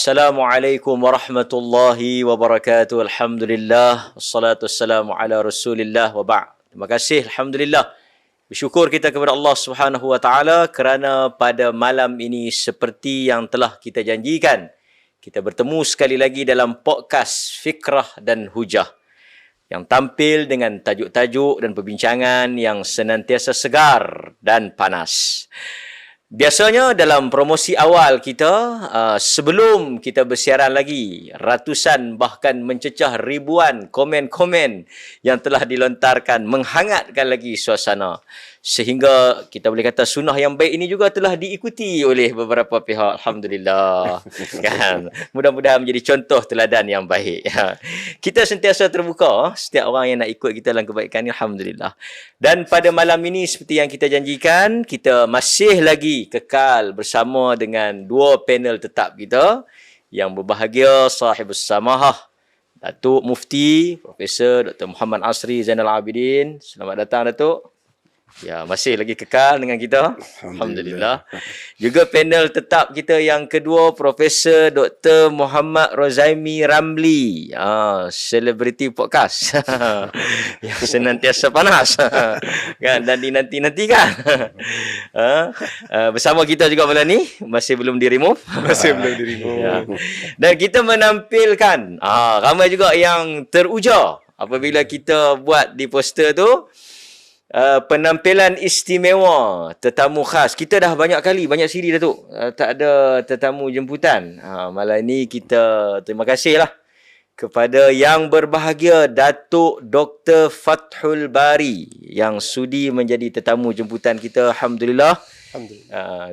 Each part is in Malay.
Assalamualaikum warahmatullahi wabarakatuh. Alhamdulillah. Wassalatu wassalamu ala rasulillah wa ba'd. Terima kasih. Alhamdulillah. Bersyukur kita kepada Allah Subhanahu wa taala kerana pada malam ini seperti yang telah kita janjikan, kita bertemu sekali lagi dalam podcast Fikrah dan Hujah yang tampil dengan tajuk-tajuk dan perbincangan yang senantiasa segar dan panas. Biasanya dalam promosi awal kita, sebelum kita bersiaran lagi, ratusan bahkan mencecah ribuan komen-komen yang telah dilontarkan menghangatkan lagi suasana. Sehingga kita boleh kata sunnah yang baik ini juga telah diikuti oleh beberapa pihak. Alhamdulillah. Kan? Mudah-mudahan menjadi contoh teladan yang baik. Kita sentiasa terbuka, setiap orang yang nak ikut kita dalam kebaikan ini, Alhamdulillah. Dan pada malam ini seperti yang kita janjikan, kita masih lagi kekal bersama dengan dua panel tetap kita. Yang berbahagia sahibus samahah, Datuk Mufti Profesor Dr. Muhammad Asri Zainal Abidin. Selamat datang, Datuk. Ya, masih lagi kekal dengan kita. Alhamdulillah. Juga panel tetap kita yang kedua, Profesor Dr. Muhammad Rozaimi Ramli, selebriti podcast yang senantiasa panas kan, dan dinanti-nantikan. Bersama kita juga malam ni, masih belum di-remove. Masih belum di-remove. Ya. Dan kita menampilkan ramai juga yang teruja apabila kita buat di poster tu, penampilan istimewa tetamu khas. Kita dah banyak kali, banyak siri dah tu, tak ada tetamu jemputan. Malam ni kita terima kasihlah kepada yang berbahagia Datuk Dr. Fathul Bari yang sudi menjadi tetamu jemputan kita. Alhamdulillah.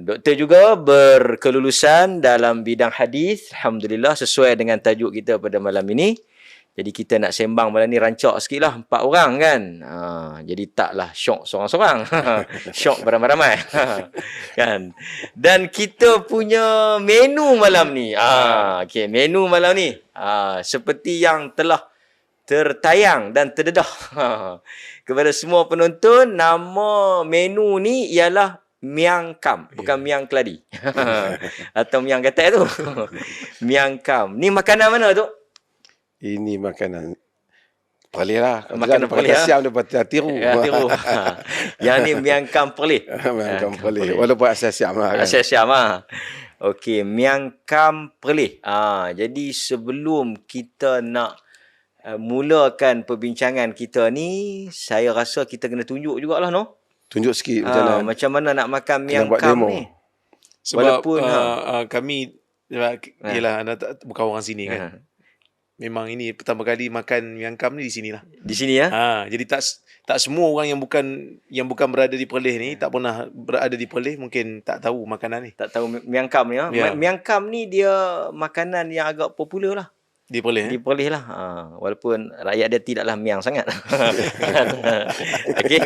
Doktor juga berkelulusan dalam bidang hadis. Alhamdulillah, sesuai dengan tajuk kita pada malam ini. Jadi kita nak sembang malam ni rancak sikit lah, 4 orang kan. Jadi taklah syok seorang-seorang. Syok beramai-ramai. Kan. Dan kita punya menu malam ni. Okay, menu malam ni. Seperti yang telah tertayang dan terdedah kepada semua penonton, nama menu ni ialah Miang Kam, bukan Miang Keladi. Atau Miang Gatai tu. Miang Kam. Ni makanan mana tu? Ini makanan Perlis lah. Makanan Perlis lah. Siam dapat tiru. Ya, tiru. Yang ni Miang Kam Perlis. Miang Kam Perlis. Walaupun asal Siam lah kan. Asal Siam lah. Okey, Miang Kam Perlis. Jadi sebelum kita nak mulakan perbincangan kita ni, saya rasa kita kena tunjuk jugalah, no? Tunjuk sikit macam mana nak makan Miang Kam ni. Sebab walaupun kami ialah bukan orang sini kan. Memang ini pertama kali makan Miang Kam ni di sinilah. Di sini ya. Jadi tak semua orang yang bukan berada di Perlis ni, tak pernah berada di Perlis, mungkin tak tahu makanan ni. Tak tahu Miang Kam ni ya. Miang Kam ni dia makanan yang agak popular lah di Perlis. Di Perlis lah. Walaupun rakyat dia tidaklah miang sangat. Okey.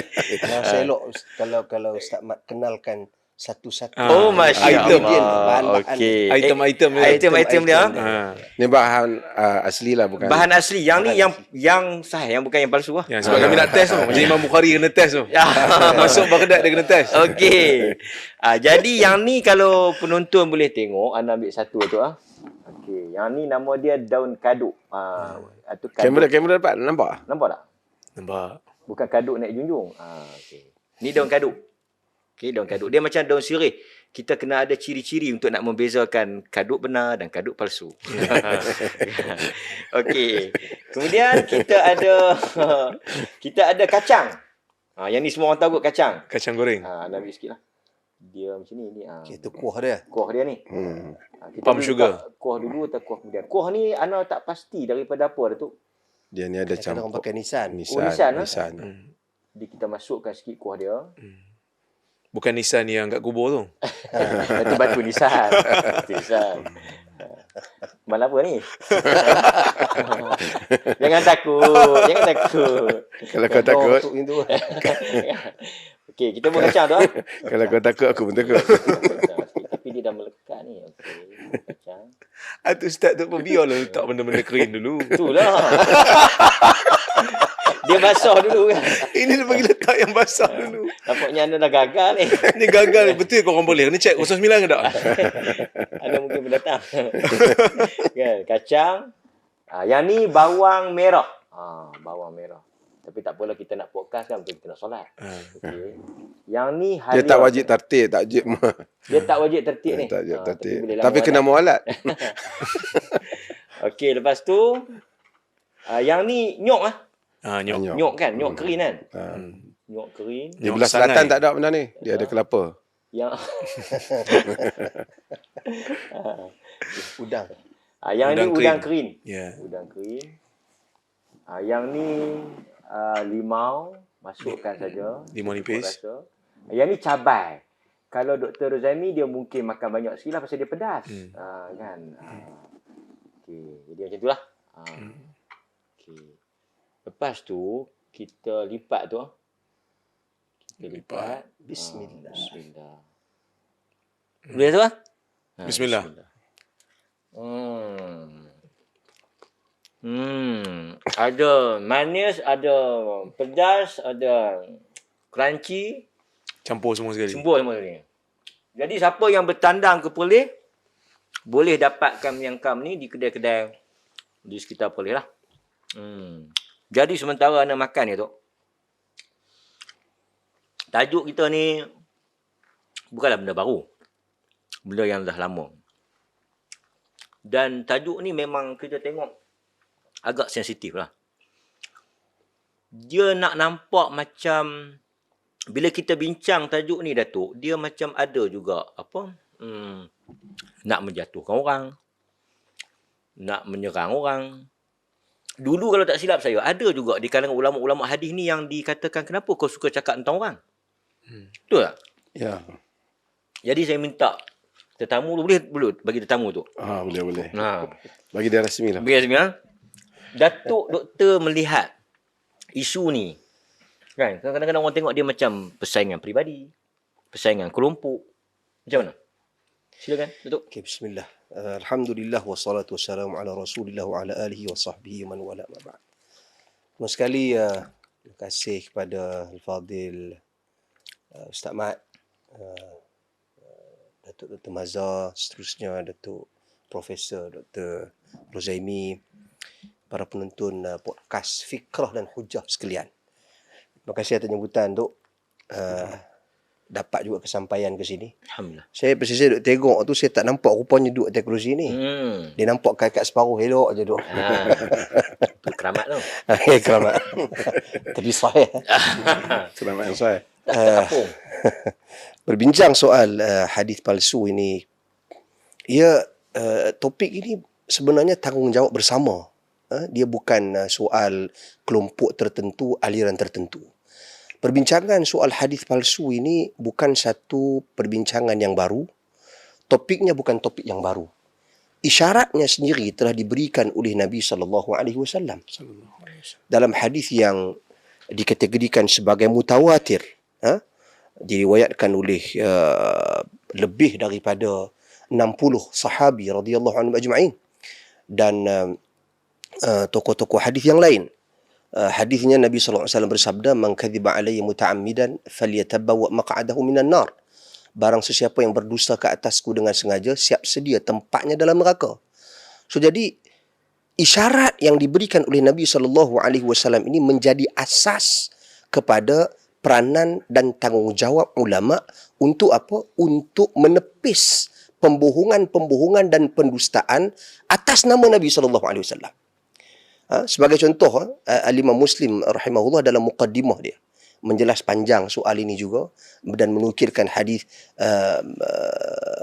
Saya elok kalau Ustaz Mat kenalkan satu-satu. Masya Allah. Okey. Item dia. Ni bahan asli lah, bukan? Bahan asli. Yang ni yang sahih, yang bukan yang palsu lah. Sebab kami nak test tu. Macam Imam Bukhari kena test tu. Masuk Baghdad dia kena test. Okey. Jadi yang ni kalau penonton boleh tengok, anda ambil satu tu . Okey. Yang ni nama dia daun kaduk. Atau kaduk. Kamera dapat nampak? Nampak tak? Nampak. Bukan kaduk naik junjung. Okey. Ni daun kaduk. Okey, daun kaduk. Dia macam daun sirih. Kita kena ada ciri-ciri untuk nak membezakan kaduk benar dan kaduk palsu. Okey. Kemudian kita ada kacang. Yang ni semua orang tahu kacang. Kacang goreng. Nak ambil sikit lah. Dia macam ni. Itu kuah dia. Kuah dia ni. Kita Palm sugar. Kuah dulu atau kuah kemudian. Kuah ni Ana tak pasti daripada apa dah tu. Dia ni ada Kadang orang pakai Nissan. Nissan. Jadi kita masukkan sikit kuah dia. Bukan Nissan yang kat kubur tu. Itu batu Nissan. Malah apa ni? Jangan takut. Kalau kau takut. Okey, kita buat kacang tu . Kalau kau takut, aku pun takut. Tapi dia dah melekat ni. Okey, kacang. Itu Ustaz tu pun biarlah letak benda-benda kering dulu. Itulah. Dia basah dulu kan. Ini dia bagi letak yang basah dulu. Nampaknya anda dah gagal ni. Ni gagal ni. Betul korang boleh. Ni check 09 ke tak? Anda mungkin pendatang. Kan, kacang. Yang ni bawang merah. Bawang merah. Tapi tak apalah, kita nak podcast kan, kita nak solat. Okay. Yang ni Dia tak wajib tertib, tak wajib. Dia tak wajib tertib ni. Tak wajib tertib. Tapi Tapi kena mualat. Okey, lepas tu yang ni nyok Nyok. Nyok kan, nyok kering kan. Nyok kering. Di belah selatan tak ada benda ni. Dia ada kelapa. Yang Udang. yang ni Udang udang kering. kering. Ya. Udang kering. Yang ni limau, masukkan saja. Limau nipis. Rasa. Yang ni cabai. Kalau Dr. Rozaimi dia mungkin makan banyak sikit lah pasal dia pedas. Kan. Okey, jadi macam itulah. Okey. Lepas tu kita lipat tu. Kita lipat. Bismillah. Bismillah. Boleh tu ah? Bismillah. Ada manis, ada pedas, ada crunchy, Campur semua sekali. semua ni. Jadi siapa yang bertandang ke Perlis, boleh dapatkan miang kam ni di kedai-kedai di sekitar Perlis lah. Jadi sementara anda makan ni tu, tajuk kita ni bukanlah benda baru. Benda yang dah lama. Dan tajuk ni memang kita tengok agak sensitif lah. Dia nak nampak macam, bila kita bincang tajuk ni Datuk, dia macam ada juga nak menjatuhkan orang, nak menyerang orang. Dulu kalau tak silap saya, ada juga di kalangan ulama-ulama hadis ni yang dikatakan, kenapa kau suka cakap tentang orang? Betul tak? Ya. Jadi saya minta tetamu tu, boleh bagi tetamu tu. Boleh. Bagi dia rasmi lah. Biar sebenarnya Datuk doktor melihat isu ni, kan? Kadang-kadang orang tengok dia macam persaingan peribadi, persaingan kelompok. Macam mana? Silakan Datuk. Okay, bismillah. Alhamdulillah wassalatu wassalamu ala Rasulillah wa ala alihi wa sahbihi man wala ma ba'd. Pertama sekali terima kasih kepada Al-Fadil Ustaz Mat, Datuk Dr. Mazhar, seterusnya Datuk Profesor Dr. Rozaimi, para penonton podcast Fikrah dan Hujah sekalian. Terima kasih atas jemputan untuk dapat juga kesampaian ke sini. Alhamdulillah. Saya duk tengok tu, saya tak nampak rupanya duduk atas kerusi ni. Dia nampak kat separuh elok je duk. Tu keramat tu. Keramat. Tapi sahih. Selamat saya. Berbincang soal hadis palsu ini, topik ini sebenarnya tanggungjawab bersama. Dia bukan soal kelompok tertentu, aliran tertentu. Perbincangan soal hadis palsu ini bukan satu perbincangan yang baru. Topiknya bukan topik yang baru. Isyaratnya sendiri telah diberikan oleh Nabi SAW dalam hadis yang dikategorikan sebagai mutawatir. Diriwayatkan oleh lebih daripada 60 sahabi radhiyallahu anhum ajma'in dan tokoh-tokoh hadis yang lain. Hadisnya Nabi SAW bersabda, man kadhiba alayya muta'ammidan falyatabawwa maq'adahu minan nar. Barang sesiapa yang berdusta ke atasku dengan sengaja, siap sedia tempatnya dalam neraka. So jadi isyarat yang diberikan oleh Nabi SAW ini menjadi asas kepada peranan dan tanggungjawab ulama untuk apa? Untuk menepis pembohongan-pembohongan dan pendustaan atas nama Nabi SAW. Sebagai contoh, Al-Imam Muslim rahimahullah dalam muqaddimah dia menjelas panjang soal ini juga dan menukilkan hadis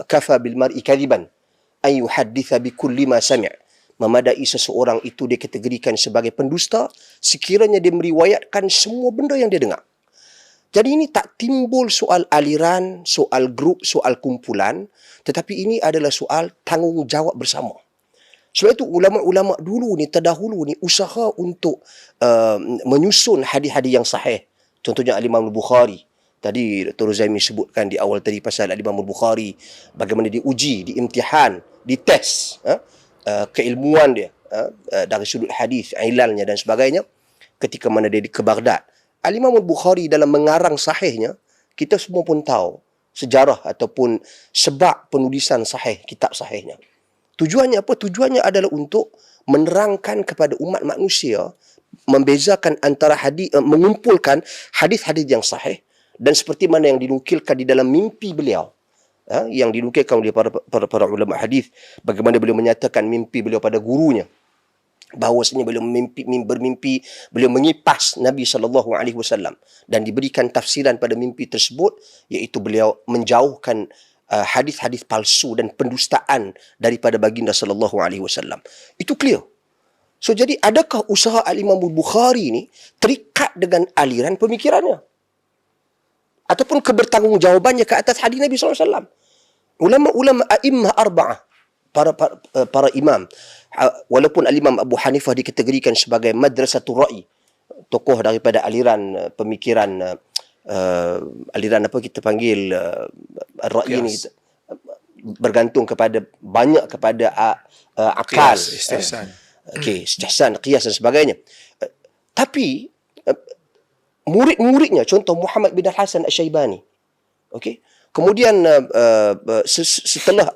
kafa bil mar'i kadhiban ay yuhadditha bi kulli ma sami'. Memadai seseorang itu dikategorikan sebagai pendusta sekiranya dia meriwayatkan semua benda yang dia dengar. Jadi ini tak timbul soal aliran, soal grup, soal kumpulan, tetapi ini adalah soal tanggungjawab bersama. Sebab itu ulama-ulama dulu ni, terdahulu ni, usaha untuk menyusun hadis-hadis yang sahih. Contohnya Al-Imam Al-Bukhari. Tadi Dr. Rozaimi sebutkan di awal tadi pasal Al-Imam Al-Bukhari, bagaimana diuji, diimtihan, dites keilmuan dia dari sudut hadis, ilalnya dan sebagainya ketika mana dia ke Baghdad. Al-Imam Al-Bukhari dalam mengarang sahihnya, kita semua pun tahu sejarah ataupun sebab penulisan sahih, kitab sahihnya. Tujuannya apa? Tujuannya adalah untuk menerangkan kepada umat manusia, membezakan antara mengumpulkan hadis-hadis yang sahih dan seperti mana yang dinukilkan di dalam mimpi beliau. Yang dinukilkan oleh para ulama hadis, bagaimana beliau menyatakan mimpi beliau pada gurunya, bahawasanya beliau bermimpi beliau mengipas Nabi SAW dan diberikan tafsiran pada mimpi tersebut, iaitu beliau menjauhkan hadis-hadis palsu dan pendustaan daripada baginda SAW. Itu clear. So jadi adakah usaha Al-Imam Bukhari ni terikat dengan aliran pemikirannya ataupun kebertanggungjawabannya ke atas hadis Nabi SAW? Ulama-ulama a'immah arba'ah, para imam, walaupun Al-Imam Abu Hanifah dikategorikan sebagai madrasatul ra'i, tokoh daripada aliran pemikiran, aliran apa kita panggil, ra'i ni kita bergantung kepada banyak kepada akal, istihsan. Okey, istihsan, qiyas dan sebagainya. Tapi murid-muridnya, contoh Muhammad bin Al-Hasan Asy-Syaibani. Okey. Kemudian setelah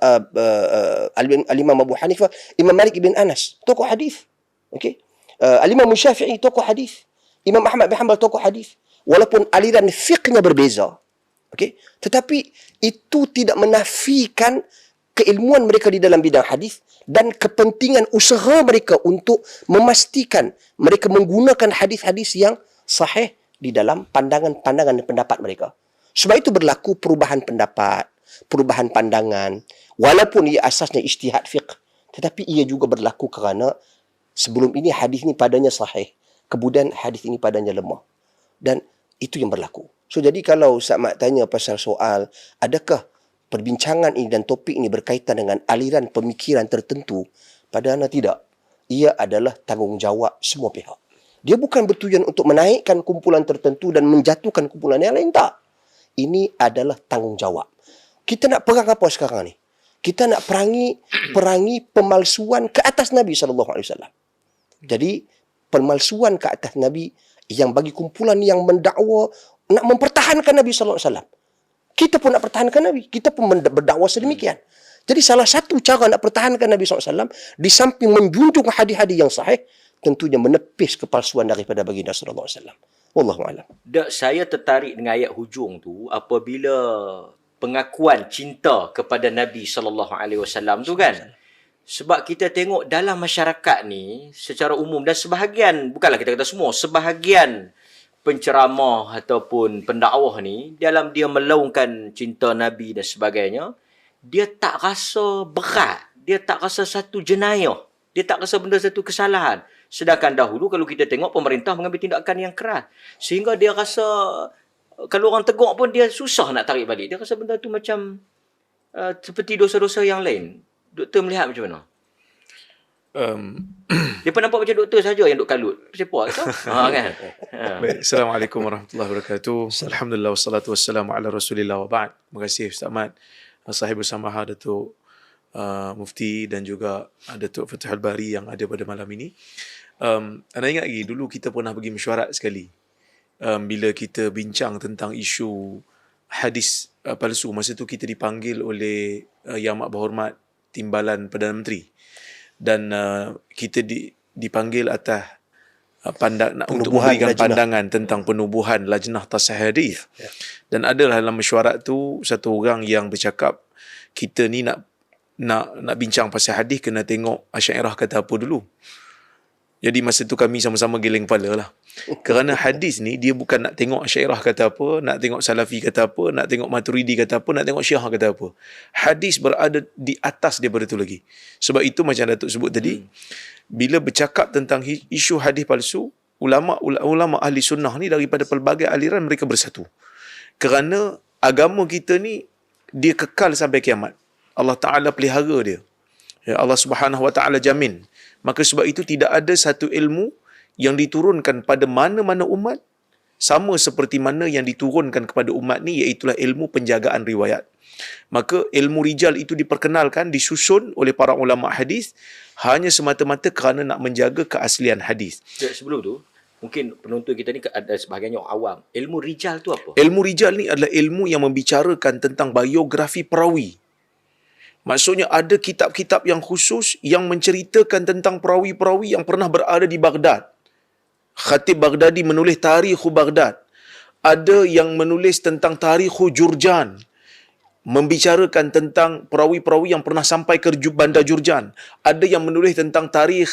Al-Imam Abu Hanifah, Imam Malik bin Anas, tokoh hadis. Okey. Al-Imam Syafi'i, tokoh hadis. Imam Ahmad bin Hanbal, tokoh hadis. Walaupun aliran fiqhnya berbeza. Okey. Tetapi itu tidak menafikan keilmuan mereka di dalam bidang hadis dan kepentingan usaha mereka untuk memastikan mereka menggunakan hadis-hadis yang sahih di dalam pandangan-pandangan dan pendapat mereka. Sebab itu berlaku perubahan pendapat, perubahan pandangan, walaupun ia asasnya ijtihad fiqh, tetapi ia juga berlaku kerana sebelum ini hadis ini padanya sahih, kemudian hadis ini padanya lemah. Dan itu yang berlaku. So jadi kalau Ustaz Mat tanya pasal soal adakah perbincangan ini dan topik ini berkaitan dengan aliran pemikiran tertentu, pada ana tidak. Ia adalah tanggungjawab semua pihak. Dia bukan bertujuan untuk menaikkan kumpulan tertentu dan menjatuhkan kumpulan yang lain, tak. Ini adalah tanggungjawab. Kita nak perang apa sekarang ni? Kita nak perangi pemalsuan ke atas Nabi SAW. Jadi, pemalsuan ke atas Nabi yang bagi kumpulan yang mendakwa nak mempertahankan Nabi SAW. Kita pun nak pertahankan Nabi. Kita pun berdakwa sedemikian. Jadi, salah satu cara nak pertahankan Nabi SAW, di samping menjunjung hadis-hadis yang sahih, tentunya menepis kepalsuan daripada baginda sallallahu alaihi wasallam. Wallahu a'lam. Saya tertarik dengan ayat hujung tu apabila pengakuan cinta kepada Nabi sallallahu alaihi wasallam tu kan. Sebab kita tengok dalam masyarakat ni secara umum dan sebahagian, bukanlah kita kata semua, sebahagian penceramah ataupun pendakwah ni dalam dia melaungkan cinta Nabi dan sebagainya, dia tak rasa berat, dia tak rasa satu jenayah, dia tak rasa benda satu kesalahan. Sedangkan dahulu kalau kita tengok pemerintah mengambil tindakan yang keras. Sehingga dia rasa kalau orang tegur pun dia susah nak tarik balik. Dia rasa benda tu macam seperti dosa-dosa yang lain. Doktor melihat macam mana? Dia pun nampak macam doktor saja yang duk kalut. Siapa tu? Kan? Baik, Assalamualaikum warahmatullahi wabarakatuh. Alhamdulillah wassalatu wassalamu ala Rasulillah wa ba'd. Terima kasih Ustaz Ahmad, sahibul samaha Datuk Mufti dan juga Datuk Fathul Bari yang ada pada malam ini. Anda ingat lagi dulu kita pernah pergi mesyuarat sekali bila kita bincang tentang isu hadis palsu. Masa tu kita dipanggil oleh Yang Amat Berhormat Timbalan Perdana Menteri dan kita dipanggil atas untuk memberikan pandangan tentang penubuhan lajnah tasahih hadis. Dan adalah dalam mesyuarat tu satu orang yang bercakap kita ni nak bincang pasal hadis kena tengok Asy'ariyah kata apa dulu. Jadi masa tu kami sama-sama geleng kepala lah. Kerana hadis ni dia bukan nak tengok Asy'ariyah kata apa, nak tengok Salafi kata apa, nak tengok Maturidi kata apa, nak tengok Syiah kata apa. Hadis berada di atas daripada tu lagi. Sebab itu macam Datuk sebut tadi, bila bercakap tentang isu hadis palsu, ulama ahli sunnah ni daripada pelbagai aliran mereka bersatu. Kerana agama kita ni dia kekal sampai kiamat. Allah Ta'ala pelihara dia. Ya, Allah Subhanahu Wa Ta'ala jamin. Maka sebab itu tidak ada satu ilmu yang diturunkan pada mana-mana umat sama seperti mana yang diturunkan kepada umat ni, iaitulah ilmu penjagaan riwayat. Maka ilmu rijal itu diperkenalkan, disusun oleh para ulama hadis hanya semata-mata kerana nak menjaga keaslian hadis. Sebelum tu, mungkin penonton kita ni ada sebahagiannya orang awam. Ilmu rijal tu apa? Ilmu rijal ni adalah ilmu yang membicarakan tentang biografi perawi. Maksudnya ada kitab-kitab yang khusus yang menceritakan tentang perawi-perawi yang pernah berada di Baghdad. Khatib Baghdadi menulis Tarikh Baghdad. Ada yang menulis tentang Tarikh Jurjan, membicarakan tentang perawi-perawi yang pernah sampai ke bandar Jurjan. Ada yang menulis tentang Tarikh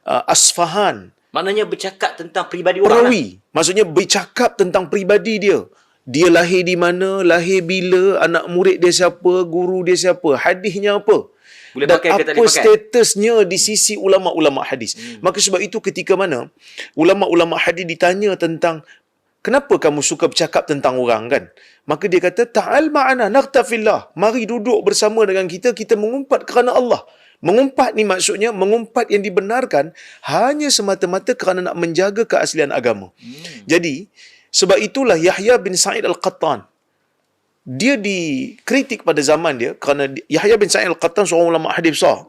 Asfahan. Maknanya bercakap tentang peribadi orang. Perawi. Maksudnya bercakap tentang peribadi dia. Dia lahir di mana, lahir bila, anak murid dia siapa, guru dia siapa, hadisnya apa. Boleh Dan pakai ke tak apa boleh pakai? statusnya di sisi ulama-ulama hadis. Maka sebab itu ketika mana ulama-ulama hadis ditanya tentang kenapa kamu suka bercakap tentang orang kan? Maka dia kata, ta'al ma'ana naghtafillah. Mari duduk bersama dengan kita, kita mengumpat kerana Allah. Mengumpat ni maksudnya, mengumpat yang dibenarkan hanya semata-mata kerana nak menjaga keaslian agama. Jadi, sebab itulah Yahya bin Sa'id Al-Qattan, dia dikritik pada zaman dia kerana Yahya bin Sa'id Al-Qattan seorang ulama hadis besar.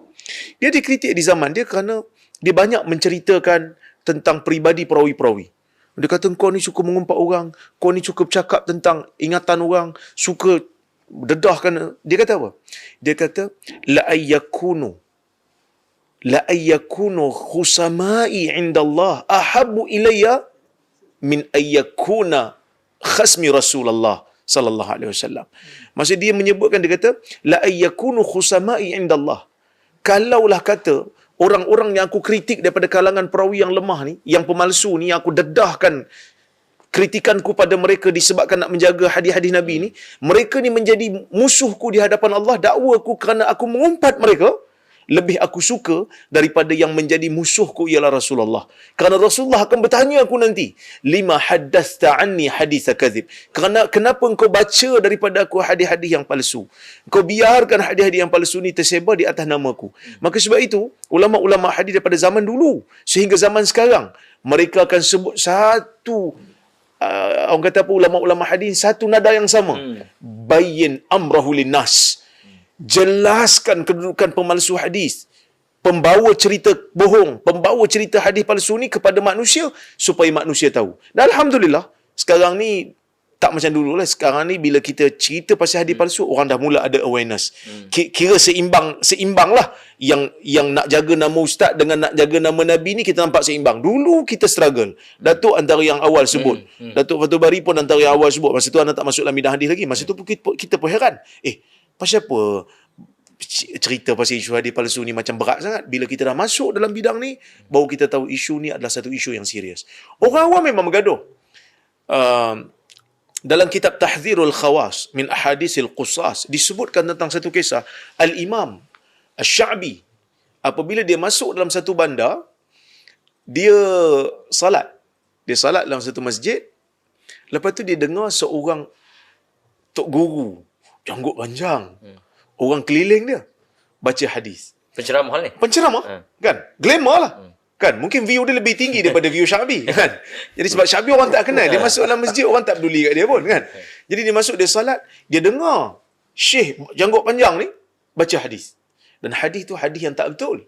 Dia dikritik di zaman dia kerana dia banyak menceritakan tentang peribadi perawi-perawi. Dia kata, kau ni suka mengumpat orang, kau ni suka bercakap tentang ingatan orang, suka dedahkan. Dia kata apa? Dia kata, la ayyakunu khusamai indallah ahabbu ilayya min ayyakuna khasmi Rasulullah sallallahu alaihi wasallam. Maksud dia menyebutkan, dia kata, la ayyakunu khusamai indallah. Kalaulah kata orang-orang yang aku kritik daripada kalangan perawi yang lemah ni, yang pemalsu ni, yang aku dedahkan kritikanku pada mereka disebabkan nak menjaga hadis-hadis Nabi ni, mereka ni menjadi musuhku di hadapan Allah, dakwaku kerana aku mengumpat mereka, lebih aku suka daripada yang menjadi musuhku ialah Rasulullah. Kerana Rasulullah akan bertanya aku nanti, lima haddatsta anni haditha kadhib. Kerana kenapa engkau baca daripada aku hadis-hadis yang palsu? Engkau biarkan hadis-hadis yang palsu ni tersebar di atas namaku. Maka sebab itu, ulama-ulama hadis daripada zaman dulu sehingga zaman sekarang, mereka akan sebut satu orang kata apa, ulama-ulama hadis satu nada yang sama. Bayyin amrahu linnas. Jelaskan kedudukan pemalsu hadis, pembawa cerita bohong, pembawa cerita hadis palsu ni kepada manusia supaya manusia tahu. Dan alhamdulillah sekarang ni tak macam dulu lah. Sekarang ni bila kita cerita pasal hadis palsu, orang dah mula ada awareness. Kira seimbang lah. Yang nak jaga nama ustaz dengan nak jaga nama Nabi ni kita nampak seimbang. Dulu kita struggle. Datuk antara yang awal sebut. Datuk Fatul Bari pun antara yang awal sebut. Masa tu anak tak masuk dalam bidang hadis lagi. Masa tu pun kita pun heran. Pasal apa cerita pasal isu hadis palsu ni macam berat sangat? Bila kita dah masuk dalam bidang ni, baru kita tahu isu ni adalah satu isu yang serius. Orang awam memang bergaduh. Dalam kitab Tahdzirul Khawas min Ahadisil Qusas disebutkan tentang satu kisah Al-Imam Asy-Sya'bi apabila dia masuk dalam satu bandar, dia salat dalam satu masjid. Lepas tu dia dengar seorang tok guru janggut panjang, orang keliling dia baca hadis. Penceramah ni. Penceramah, kan? Glamour lah. Kan? Mungkin view dia lebih tinggi daripada view Sya'bi, kan? Jadi sebab Sya'bi orang tak kenal, dia masuk dalam masjid orang tak peduli kat dia pun, kan? Jadi dia masuk, dia salat, dia dengar Syekh janggut panjang ni baca hadis. Dan hadis tu hadis yang tak betul.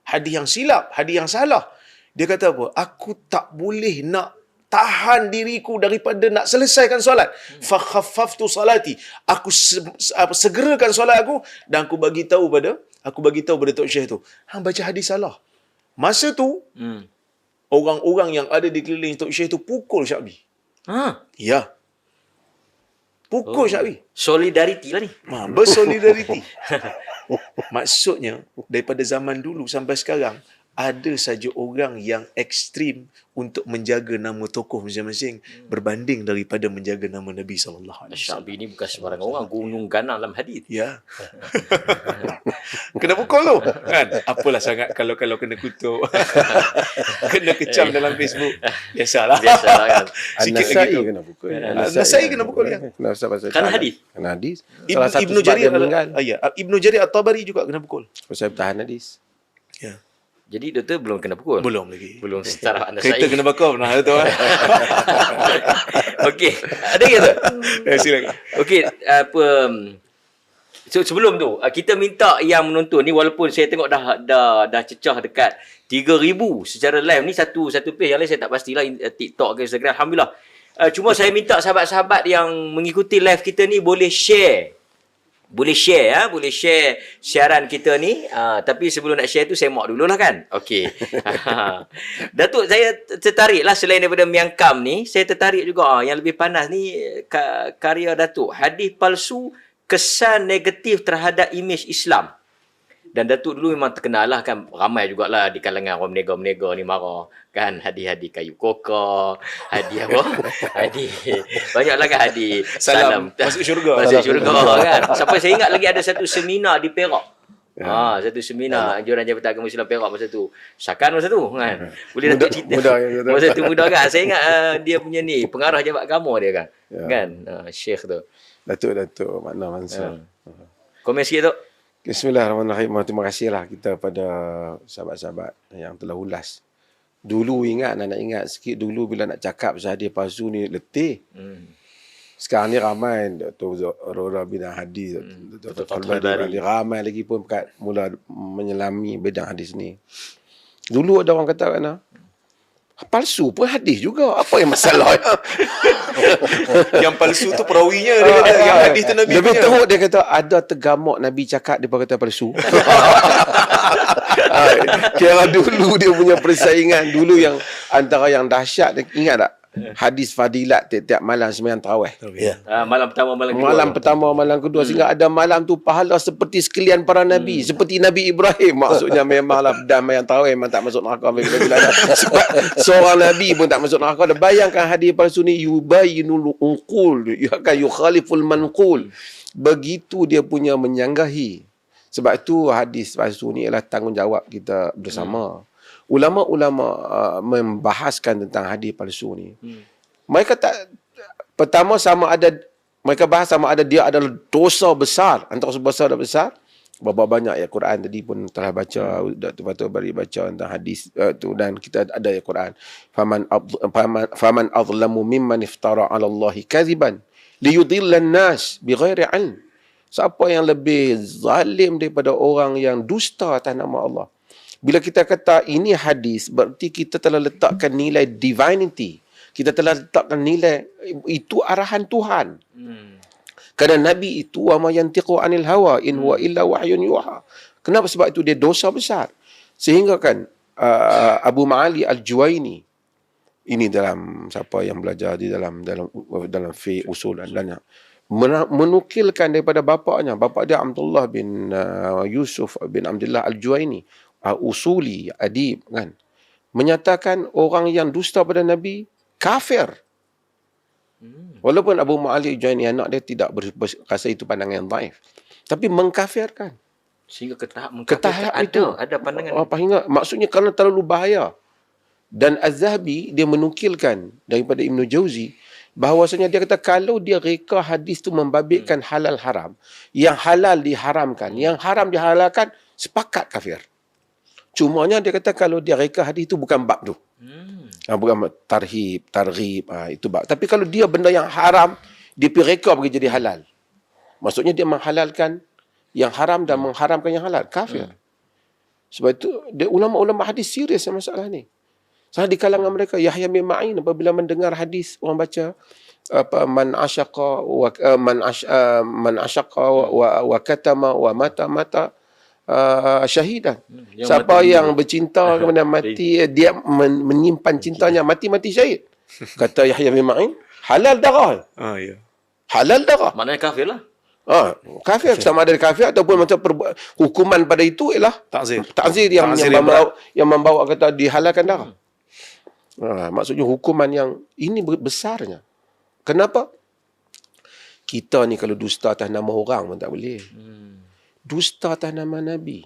Hadis yang silap, hadis yang salah. Dia kata apa? Aku tak boleh nak tahan diriku daripada nak selesaikan solat. Fa khaffaftu salati. Aku segerakan solat aku dan aku bagi tahu pada Tok Syekh tu, hang baca hadis salah. Masa tu orang-orang yang ada di keliling Tok Syekh tu pukul Sya'bi. Ya. Pukul Sya'bi. Solidariti lah ni. Bersolidariti. Maksudnya daripada zaman dulu sampai sekarang ada saja orang yang ekstrim untuk menjaga nama tokoh masing-masing berbanding daripada menjaga nama Nabi sallallahu alaihi wasallam. Sya'bi ni bukan sembarang orang, gunung ganang dalam hadis. Ya. Kena pukul tu, kan? Apalah sangat kalau kena kutuk. Kena kecam dalam Facebook. Biasalah kan. Sikit lagi tu kena pukul. Nasai kena pukul ya. Kan hadis. Kena hadis. Ibnu Jarir Ibnu Jarir At-Tabari juga kena pukul. Pasal bertahan hadis. Ya. Jadi doktor belum kena pukul? Belum lagi. Belum secara anda Kereta kena bakar pernah tu. Okey, ada ke tu? Silakan. Okey, apa So, sebelum tu, kita minta yang menonton ni, walaupun saya tengok dah cecah dekat 3,000 secara live ni, satu page. Yang lain saya tak pastilah, TikTok ke Instagram. Alhamdulillah. Cuma saya minta sahabat-sahabat yang mengikuti live kita ni boleh share. Boleh share siaran kita ni. Tapi sebelum nak share tu, saya mock dululah kan. Okey. Datuk, saya tertarik lah, selain daripada Miangkam ni, saya tertarik juga yang lebih panas ni, karya Datuk. Hadis palsu, kesan negatif terhadap imej Islam. Dan Datuk dulu memang terkenal lah kan, ramai jugalah di kalangan orang menega-menega ni marah kan, hadis-hadis kayu koka, hadis apa? Hadis banyaklah kan, hadis salam masuk syurga. Masuk syurga kan. Sampai saya ingat lagi ada satu seminar di Perak. Satu seminar anjuran Jabatan Agama Islam Perak masa tu. Syakan masa tu kan. Boleh Datuk cerita. Masa tu muda kan. Saya ingat dia punya ni pengarah Jabatan Agama dia kan. Kan Syekh tu. Datuk Makna Mansur. Komen sikit tu. Bismillahirrahmanirrahim. Terima kasihlah kita pada sahabat-sahabat yang telah ulas. Dulu nak ingat sikit dulu bila nak cakap pasal hadis palsu ni letih. Sekarang ni ramai Dr. Aurora bin Hadi, Dr. Fathul Bari, ramai lagi pun mula menyelami bidang hadis ni. Dulu ada orang kata kan, palsu pun hadis juga. Apa yang masalah? Yang palsu tu perawinya dia kata, yang hadis tu Nabi lebih punya. teruk dia kata ada tergamuk Nabi cakap dia kata palsu. Kira dulu dia punya persaingan dulu yang antara yang dahsyat, ingat tak? Hadis fadilat tiap malam sembahyang tarawih. Malam pertama, malam kedua. Malam pertama, malam kedua sehingga ada malam tu pahala seperti sekalian para nabi, seperti Nabi Ibrahim. Maksudnya memanglah damai yang tarawih memang tak masuk neraka bila ada. Sebab seorang nabi pun tak masuk neraka. Dan bayangkan hadis palsu ni yubayinul unqul, akan yukhaliful manqul. Begitu dia punya menyanggahi. Sebab itu hadis palsu ni ialah tanggungjawab kita bersama. Ulama-ulama membahaskan tentang hadis palsu ni. Mereka tak, pertama mereka bahas sama ada dia adalah dosa besar, antara besar dan besar. Berapa banyak ayat Quran tadi pun telah baca, Dr. Fathul Bari baca tentang hadis tu, dan kita ada ayat Quran. Faman azlamu mimman iftara 'ala Allahi kadhiban liyudillan nas bighairi 'ilm. Siapa yang lebih zalim daripada orang yang dusta atas nama Allah? Bila kita kata ini hadis, berarti kita telah letakkan nilai divinity. Kita telah letakkan nilai itu arahan Tuhan. Kerana Nabi itu wa ma yantiqu anil hawa in huwa illa wahyun yuha. Kenapa? Sebab itu dia dosa besar. Sehingga kan Abu Ma'ali Al-Juwaini, ini dalam siapa yang belajar di dalam fiqh usul dan menukilkan daripada bapaknya. Bapak dia Abdullah bin Yusuf bin Abdullah Al-Juwaini, usuli, adib kan, menyatakan orang yang dusta pada Nabi kafir. Walaupun Abu Ma'ali Al-Juwaini anak dia tidak berasa itu pandangan yang dhaif, tapi mengkafirkan. Sehingga ke tahap ada pandangan. Hingga maksudnya kerana terlalu bahaya. Dan Az-Zahabi dia menukilkan daripada Ibn Jauzi bahawasanya dia kata kalau dia reka hadis tu membabitkan halal haram, yang halal diharamkan, yang haram dihalalkan, sepakat kafir. Cumanya dia kata kalau dia reka hadis itu bukan bab tu. Bukan targhib, itu bab. Tapi kalau dia benda yang haram, dia pergi reka bagi jadi halal. Maksudnya dia menghalalkan yang haram dan mengharamkan yang halal. Kafir. Sebab itu ulama-ulama hadis serius masalah ni. Salah di kalangan mereka, Yahya bin Ma'in apabila mendengar hadis orang baca man asyaqa wa katama wa mata syahidan. Siapa yang bercinta kemudian mati, dia menyimpan cintanya, mati syahid. Kata Yahya bin Ma'in, halal darah. Halal darah. Maknanya kafir lah. Kafir. Sama ada kafir ataupun macam hukuman pada itu ialah ta'zir yang membawa kata dihalalkan darah. Maksudnya hukuman yang ini besarnya. Kenapa? Kita ni kalau dusta atas nama orang pun tak boleh. Dusta atas nama Nabi.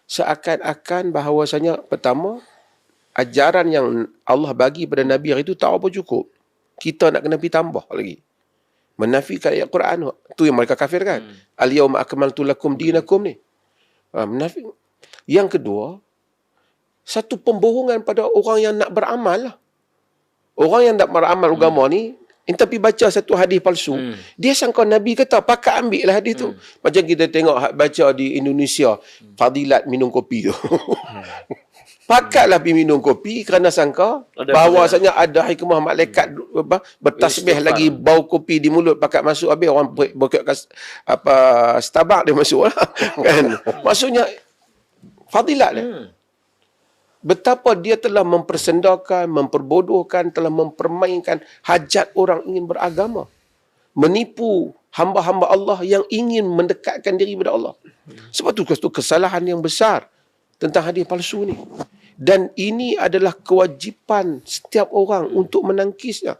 Seakan-akan bahawasanya pertama, ajaran yang Allah bagi pada Nabi hari itu tak apa cukup. Kita nak kena pergi tambah lagi. Menafikan ayat Quran. Itu yang mereka kafirkan. Al-yawma akmaltu lakum dinakum ni. Menafik. Yang kedua, satu pembohongan pada orang yang nak beramal. Orang yang nak beramal agama ni, Tapi baca satu hadis palsu, dia sangka Nabi kata, pakat ambil lah hadis tu. Macam kita tengok baca di Indonesia, fadilat minum kopi tu. Pakatlah pergi minum kopi kerana sangka bahawasanya ada hikmah malaikat bertasbih lagi bau kopi di mulut pakat masuk, habis orang buka Starbucks dia masuk lah. Kan? Maksudnya fadilat dia. Betapa dia telah mempersendakan, memperbodohkan, telah mempermainkan hajat orang ingin beragama. Menipu hamba-hamba Allah yang ingin mendekatkan diri kepada Allah. Sebab tu kesalahan yang besar tentang hadis palsu ni. Dan ini adalah kewajipan setiap orang untuk menangkisnya.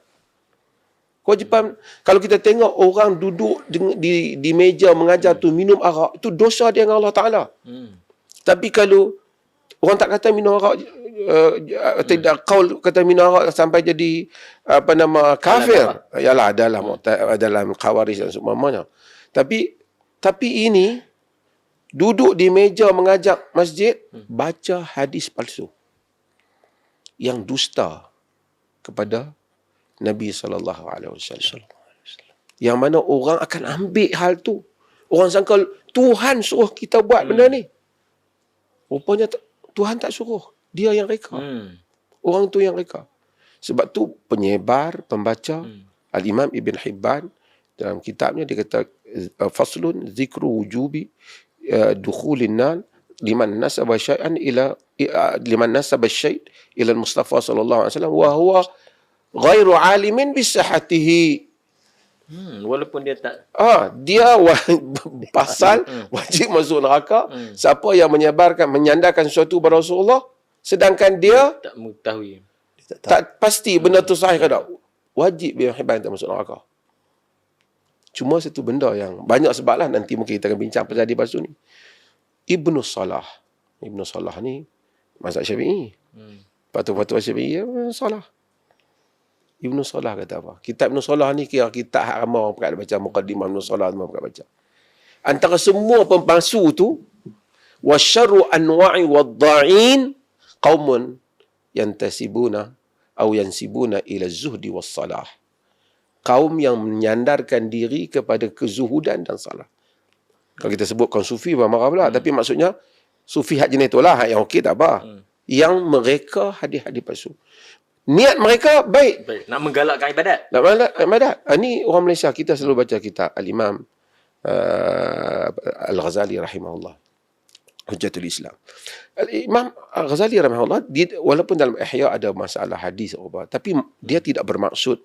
Kewajipan, kalau kita tengok orang duduk di meja mengajar tu minum arak, itu dosa dia dengan Allah Ta'ala. Tapi kalau orang tak kata minum arak, tidak qaul kata minum arak sampai jadi kafir. Yalah dalam khawarij dan seumpamanya. Tapi ini duduk di meja mengajak masjid, baca hadis palsu yang dusta kepada Nabi SAW. Yang mana orang akan ambil hal tu. Orang sangka Tuhan suruh kita buat benda ni. Rupanya Tuhan tak suruh. Dia yang reka. Orang tu yang reka. Sebab tu penyebar, pembaca, Al-Imam Ibn Hibban dalam kitabnya dia kata faslun zikru wujubi dukhulin nar liman nasaba syai'an ila al-Mustafa sallallahu alaihi wasallam wa huwa ghairu alimin bi sihhatihi. Walaupun dia tak dia pasal wajib masuk neraka siapa yang menyandarkan sesuatu kepada Rasulullah sedangkan dia tak mengetahui, tak pasti benda tu sahih ke tak, wajib Ibn Hibban tak masuk neraka. Cuma satu benda yang banyak sebab lah, nanti mungkin kita akan bincang pasal hadis palsu ni. Ibnu Salah ni mazhab Syafi'i. Fatwa Syafi'i salah. Ibnu Salah kata apa? Kitab Ibnu Salah ni kira kitab hak ramai orang pakat baca, Muqaddimah Ibnu Salah semua pakat baca. Antara semua pemalsu tu, wasyarru anwa'i wadda'in qaumun yantasibuna atau yansibuna ila zuhdi was salah. Kaum yang menyandarkan diri kepada kezuhudan dan salah. Kalau kita sebut kaum sufi marah pula, tapi maksudnya sufi hak jenis itulah, hak yang okey tak apa. Yang mereka hadis-hadis palsu. Niat mereka baik. nak menggalakkan ibadat. Nak menggalakkan ibadat. Ini orang Malaysia, kita selalu baca kitab Al-Imam Al-Ghazali rahimahullah. Hujjatul Islam. Imam Al-Ghazali rahimahullah, walaupun dalam Ihya ada masalah hadis, tapi dia tidak bermaksud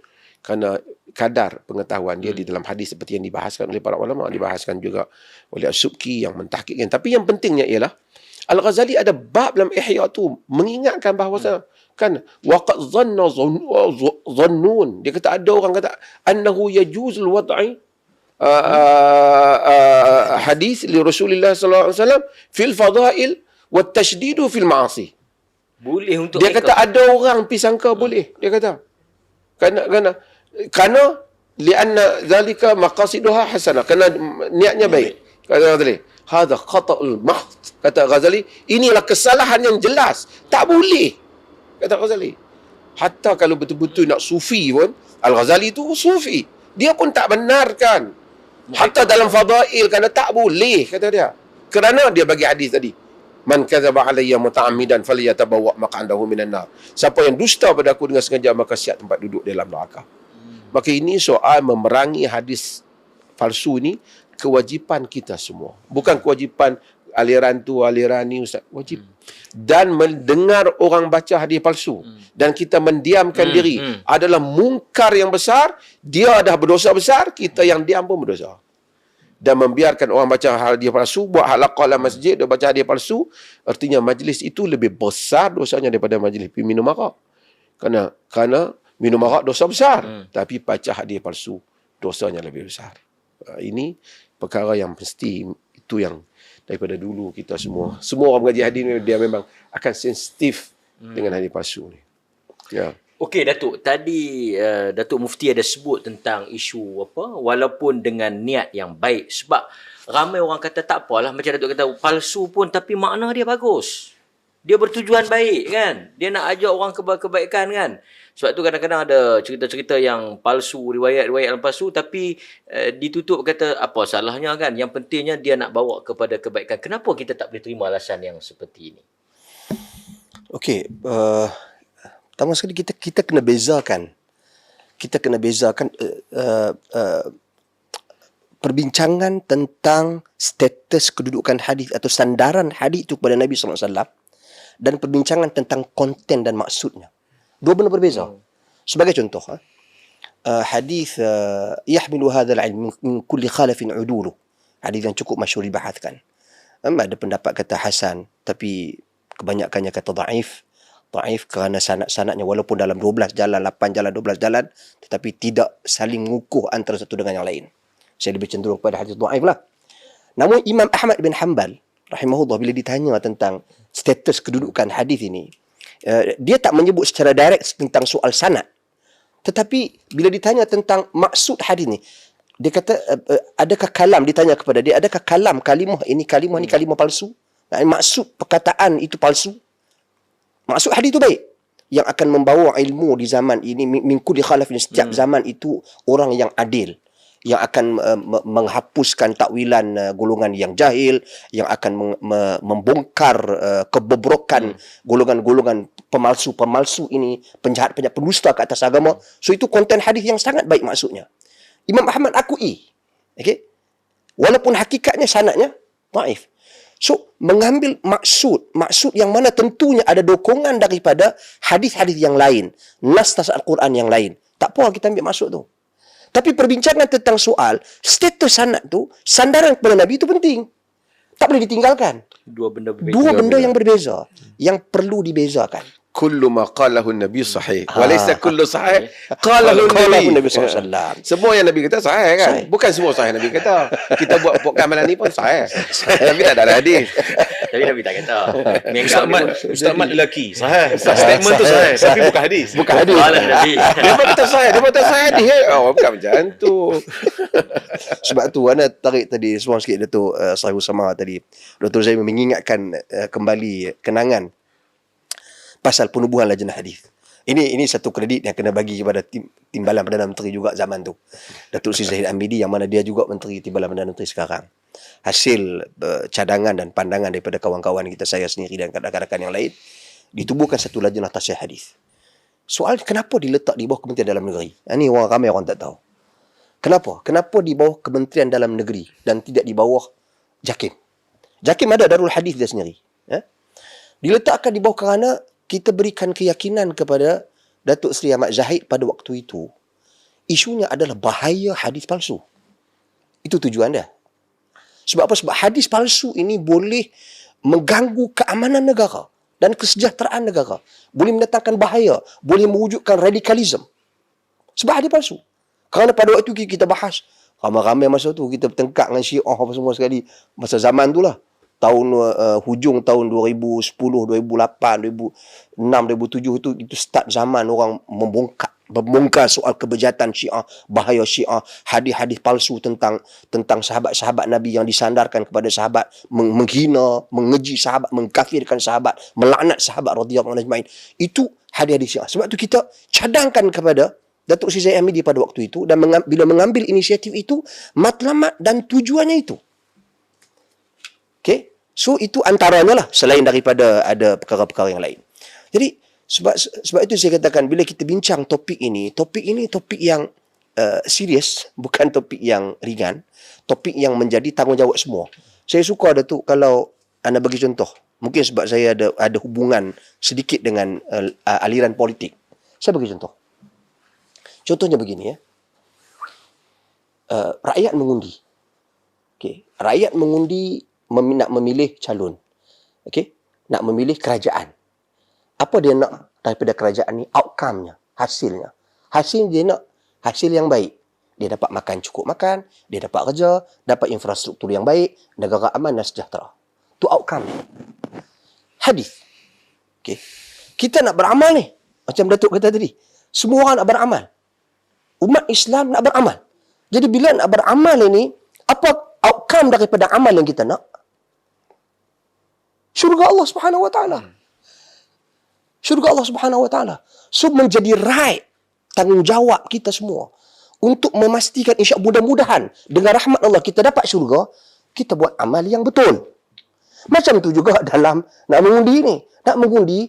kerana kadar pengetahuan dia di dalam hadis seperti yang dibahaskan oleh para ulama, dibahaskan juga oleh As-Subki yang mentahqiqkan. Tapi yang pentingnya ialah Al-Ghazali ada bab dalam Ihya tu mengingatkan bahawa kan waqad dhanna dhannun, dia kata ada orang kata annahu yajuzul wad'i hadis li Rasulullah sallallahu alaihi wasallam fil fadail wat tashdidu fil ma'asi. Boleh untuk dia kata ada orang pi sangka boleh, dia kata kerana lianna zalika maqasiduha hasanah, kerana niatnya baik. Kata Ghazali, hadha khata'ul mahd. Kata Ghazali, inilah kesalahan yang jelas, tak boleh. Kata Ghazali, hatta kalau betul-betul nak sufi pun, Al-Ghazali tu sufi, dia pun tak benarkan. Hatta dalam fadail, kerana tak boleh, kata dia. Kerana dia bagi hadis tadi, man kadzaba alayya muta'ammidan falyatabawwa maq'adahu minan nar. Siapa yang dusta pada aku dengan sengaja, maka siap tempat duduk dalam neraka. Maka ini soal memerangi hadis palsu ni kewajipan kita semua. Bukan kewajipan aliran tu, aliran ni, ustaz. Wajib. Dan mendengar orang baca hadis palsu dan kita mendiamkan diri adalah mungkar yang besar. Dia dah berdosa besar, kita yang diam pun berdosa. Dan membiarkan orang baca hadis palsu, buat halaqah dalam masjid, dia baca hadis palsu, artinya majlis itu lebih besar dosanya daripada majlis minum arak. Kerana minum arak dosa besar, tapi baca hadis palsu dosanya lebih besar. Ini perkara yang mesti, itu yang daripada dulu kita semua orang mengaji hadis ni, dia memang akan sensitif dengan hadis palsu ni. Ya. Okey Datuk, tadi Datuk Mufti ada sebut tentang isu apa, walaupun dengan niat yang baik, sebab ramai orang kata tak apalah, macam Datuk kata palsu pun tapi makna dia bagus. Dia bertujuan baik kan. Dia nak ajak orang kebaikan kan. Sebab tu kadang-kadang ada cerita-cerita yang palsu, riwayat-riwayat yang palsu tapi ditutup kata apa salahnya kan. Yang pentingnya dia nak bawa kepada kebaikan. Kenapa kita tak boleh terima alasan yang seperti ini? Okey, pertama sekali kita kena bezakan. Kita kena bezakan perbincangan tentang status kedudukan hadis atau sandaran hadis itu kepada Nabi SAW dan perbincangan tentang konten dan maksudnya. Dua benda berbeza. Sebagai contoh, hadis yahmilu hadzal ilm min kulli khalafin udulu. Hadis yang cukup masyhur dibahaskan. Ada pendapat kata hasan tapi kebanyakannya kata dhaif. Dhaif kerana sanad-sanadnya walaupun dalam 12 jalan, 8 jalan, 12 jalan tetapi tidak saling mengukuh antara satu dengan yang lain. Saya lebih cenderung kepada hadis dhaif lah. Namun Imam Ahmad bin Hanbal rahimahullah bila ditanya tentang status kedudukan hadis ini, dia tak menyebut secara direct tentang soal sanad. Tetapi bila ditanya tentang maksud hadis ni, dia kata adakah kalam, ditanya kepada dia, adakah kalimah ni kalimah palsu? Maksud perkataan itu palsu? Maksud hadis itu baik. Yang akan membawa ilmu di zaman ini, min kulli khalafin, setiap zaman itu orang yang adil, yang akan menghapuskan takwilan golongan yang jahil, yang akan membongkar kebobrokan golongan-golongan pemalsu-pemalsu ini, penjahat-penjahat pendusta ke atas agama. So itu konten hadis yang sangat baik maksudnya. Imam Ahmad akui. Okay? Walaupun hakikatnya sanadnya dhaif. So mengambil maksud yang mana tentunya ada dokongan daripada hadis-hadis yang lain, nas-nas Al-Quran yang lain. Tak apa kita ambil maksud tu. Tapi perbincangan tentang soal status sanad tu, sandaran kepada Nabi itu penting. Tak boleh ditinggalkan. Dua benda berbeza. Dua benda yang berbeza. Yang perlu dibezakan. Kullu ma qalahu Nabi sahih. Wa laysa kullu sahih qalahu Nabi SAW. Semua yang Nabi kata sahih kan? Sahih. Bukan semua sahih Nabi kata. Kita buat podcast malam ni pun sahih. Tapi tak ada hadis. Tapi Nabi tak kata. Ustaz Mat lelaki. Sahih. Statement tu sahih. Tapi bukan hadis. Bukan hadis. Nabi. Dia pun kata sahih. Dia pun kata sahih hadis. Oh, bukan macam tu. Sebab tu Ana tarik tadi seorang sikit Datuk Sahih Usama tadi. Dr. Zaim mengingatkan kembali kenangan pasal penubuhan lajnah hadis. Ini satu kredit yang kena bagi kepada Timbalan Perdana Menteri juga zaman tu. Datuk Seri Zahid Amidi yang mana dia juga Menteri Timbalan Perdana Menteri sekarang. Hasil cadangan dan pandangan daripada kawan-kawan kita, saya sendiri dan rakan-rakan yang lain, ditubuhkan satu lajnah tasihih hadis. Soal kenapa diletak di bawah Kementerian Dalam Negeri? Ini ramai orang tak tahu. Kenapa? Kenapa di bawah Kementerian Dalam Negeri dan tidak di bawah JAKIM? JAKIM ada Darul Hadis dia sendiri. Diletakkan di bawah kerana kita berikan keyakinan kepada Datuk Seri Ahmad Zahid pada waktu itu. Isunya adalah bahaya hadis palsu. Itu tujuan dia. Sebab apa? Sebab hadis palsu ini boleh mengganggu keamanan negara dan kesejahteraan negara. Boleh mendatangkan bahaya. Boleh mewujudkan radikalisme. Sebab hadis palsu. Kerana pada waktu itu kita bahas, ramai-ramai masa tu kita bertengkar dengan Syiah apa semua sekali. Masa zaman tu lah. Hujung tahun 2010, 2008, 2006, 2007 itu start zaman orang membongkar soal kebejatan Syiah, bahaya Syiah, hadis-hadis palsu tentang sahabat-sahabat Nabi yang disandarkan kepada sahabat, menghina, mengeji sahabat, mengkafirkan sahabat, melaknat sahabat radhiyallahu anhum ajmain. Itu hadis-hadis Syiah. Sebab tu kita cadangkan kepada Datuk Seri Zahid Amidi pada waktu itu, dan bila mengambil inisiatif itu, matlamat dan tujuannya itu. Okay? So itu antaranya lah, selain daripada ada perkara-perkara yang lain. Jadi sebab itu saya katakan bila kita bincang topik ini topik yang serius, bukan topik yang ringan, topik yang menjadi tanggungjawab semua. Saya suka Datuk kalau anda bagi contoh, mungkin sebab saya ada hubungan sedikit dengan aliran politik. Saya bagi contoh. Contohnya begini ya. Rakyat mengundi. Okay. Rakyat mengundi nak memilih calon. Okey, nak memilih kerajaan. Apa dia nak daripada kerajaan ni? Outcome-nya, hasilnya. Hasil dia nak hasil yang baik. Dia dapat makan cukup makan, dia dapat kerja, dapat infrastruktur yang baik, negara aman dan sejahtera. Tu outcome. Hadis. Okey. Kita nak beramal ni. Macam Datuk kata tadi. Semua orang nak beramal. Umat Islam nak beramal. Jadi bila nak beramal ini, apa outcome daripada amal yang kita nak? Syurga Allah Subhanahu Wa Taala. Syurga Allah Subhanahu Wa Taala. So menjadi right, tanggungjawab kita semua untuk memastikan mudah-mudahan dengan rahmat Allah kita dapat syurga, kita buat amal yang betul. Macam tu juga dalam nak mengundi ni. Nak mengundi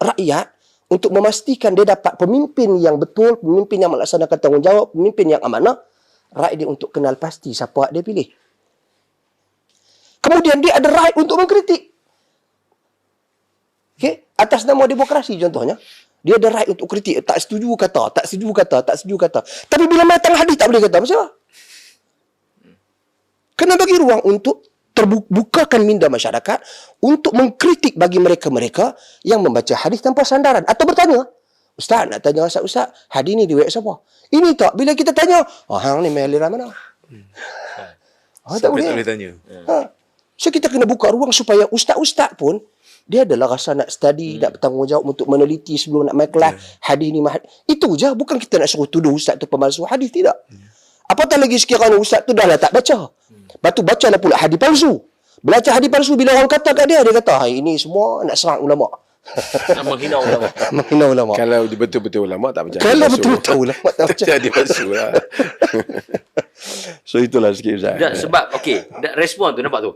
rakyat untuk memastikan dia dapat pemimpin yang betul, pemimpin yang melaksanakan tanggungjawab, pemimpin yang amanah. Right dia untuk kenal pasti siapa dia pilih. Kemudian dia ada right untuk mengkritik. Okay? Atas nama demokrasi contohnya. Dia ada right untuk kritik. Tak setuju kata, tak setuju kata, tak setuju kata. Tapi bila datang hadis tak boleh kata. Macam apa? Kena bagi ruang untuk terbukakan minda masyarakat untuk mengkritik bagi mereka-mereka yang membaca hadis tanpa sandaran. Atau bertanya, Ustaz, nak tanya Ustaz, hadis ni riwayat siapa? Ini tak. Bila kita tanya, hang ni main aliran mana? Tak Sampai boleh. tak boleh tanya. So kita kena buka ruang supaya ustaz-ustaz pun dia adalah rasa nak study, nak bertanggungjawab untuk meneliti sebelum nak main kelas. Hadis ni itu je. Bukan kita nak suruh tuduh ustaz tu pemalsu hadis, tidak. Apatah lagi sekiranya ustaz tu dah lah tak baca. Lepas tu bacalah pula hadis palsu. Belajar hadis palsu, bila orang kata kat dia kata, ini semua nak serang ulama. Menghina ulama. Menghina ulama. Kalau dia betul-betul ulama tak percaya. Kalau betul-betul ulama tak baca. Jadi palsu lah. So itulah sikit Ustaz. Tak, sebab okey, respon tu nampak tu.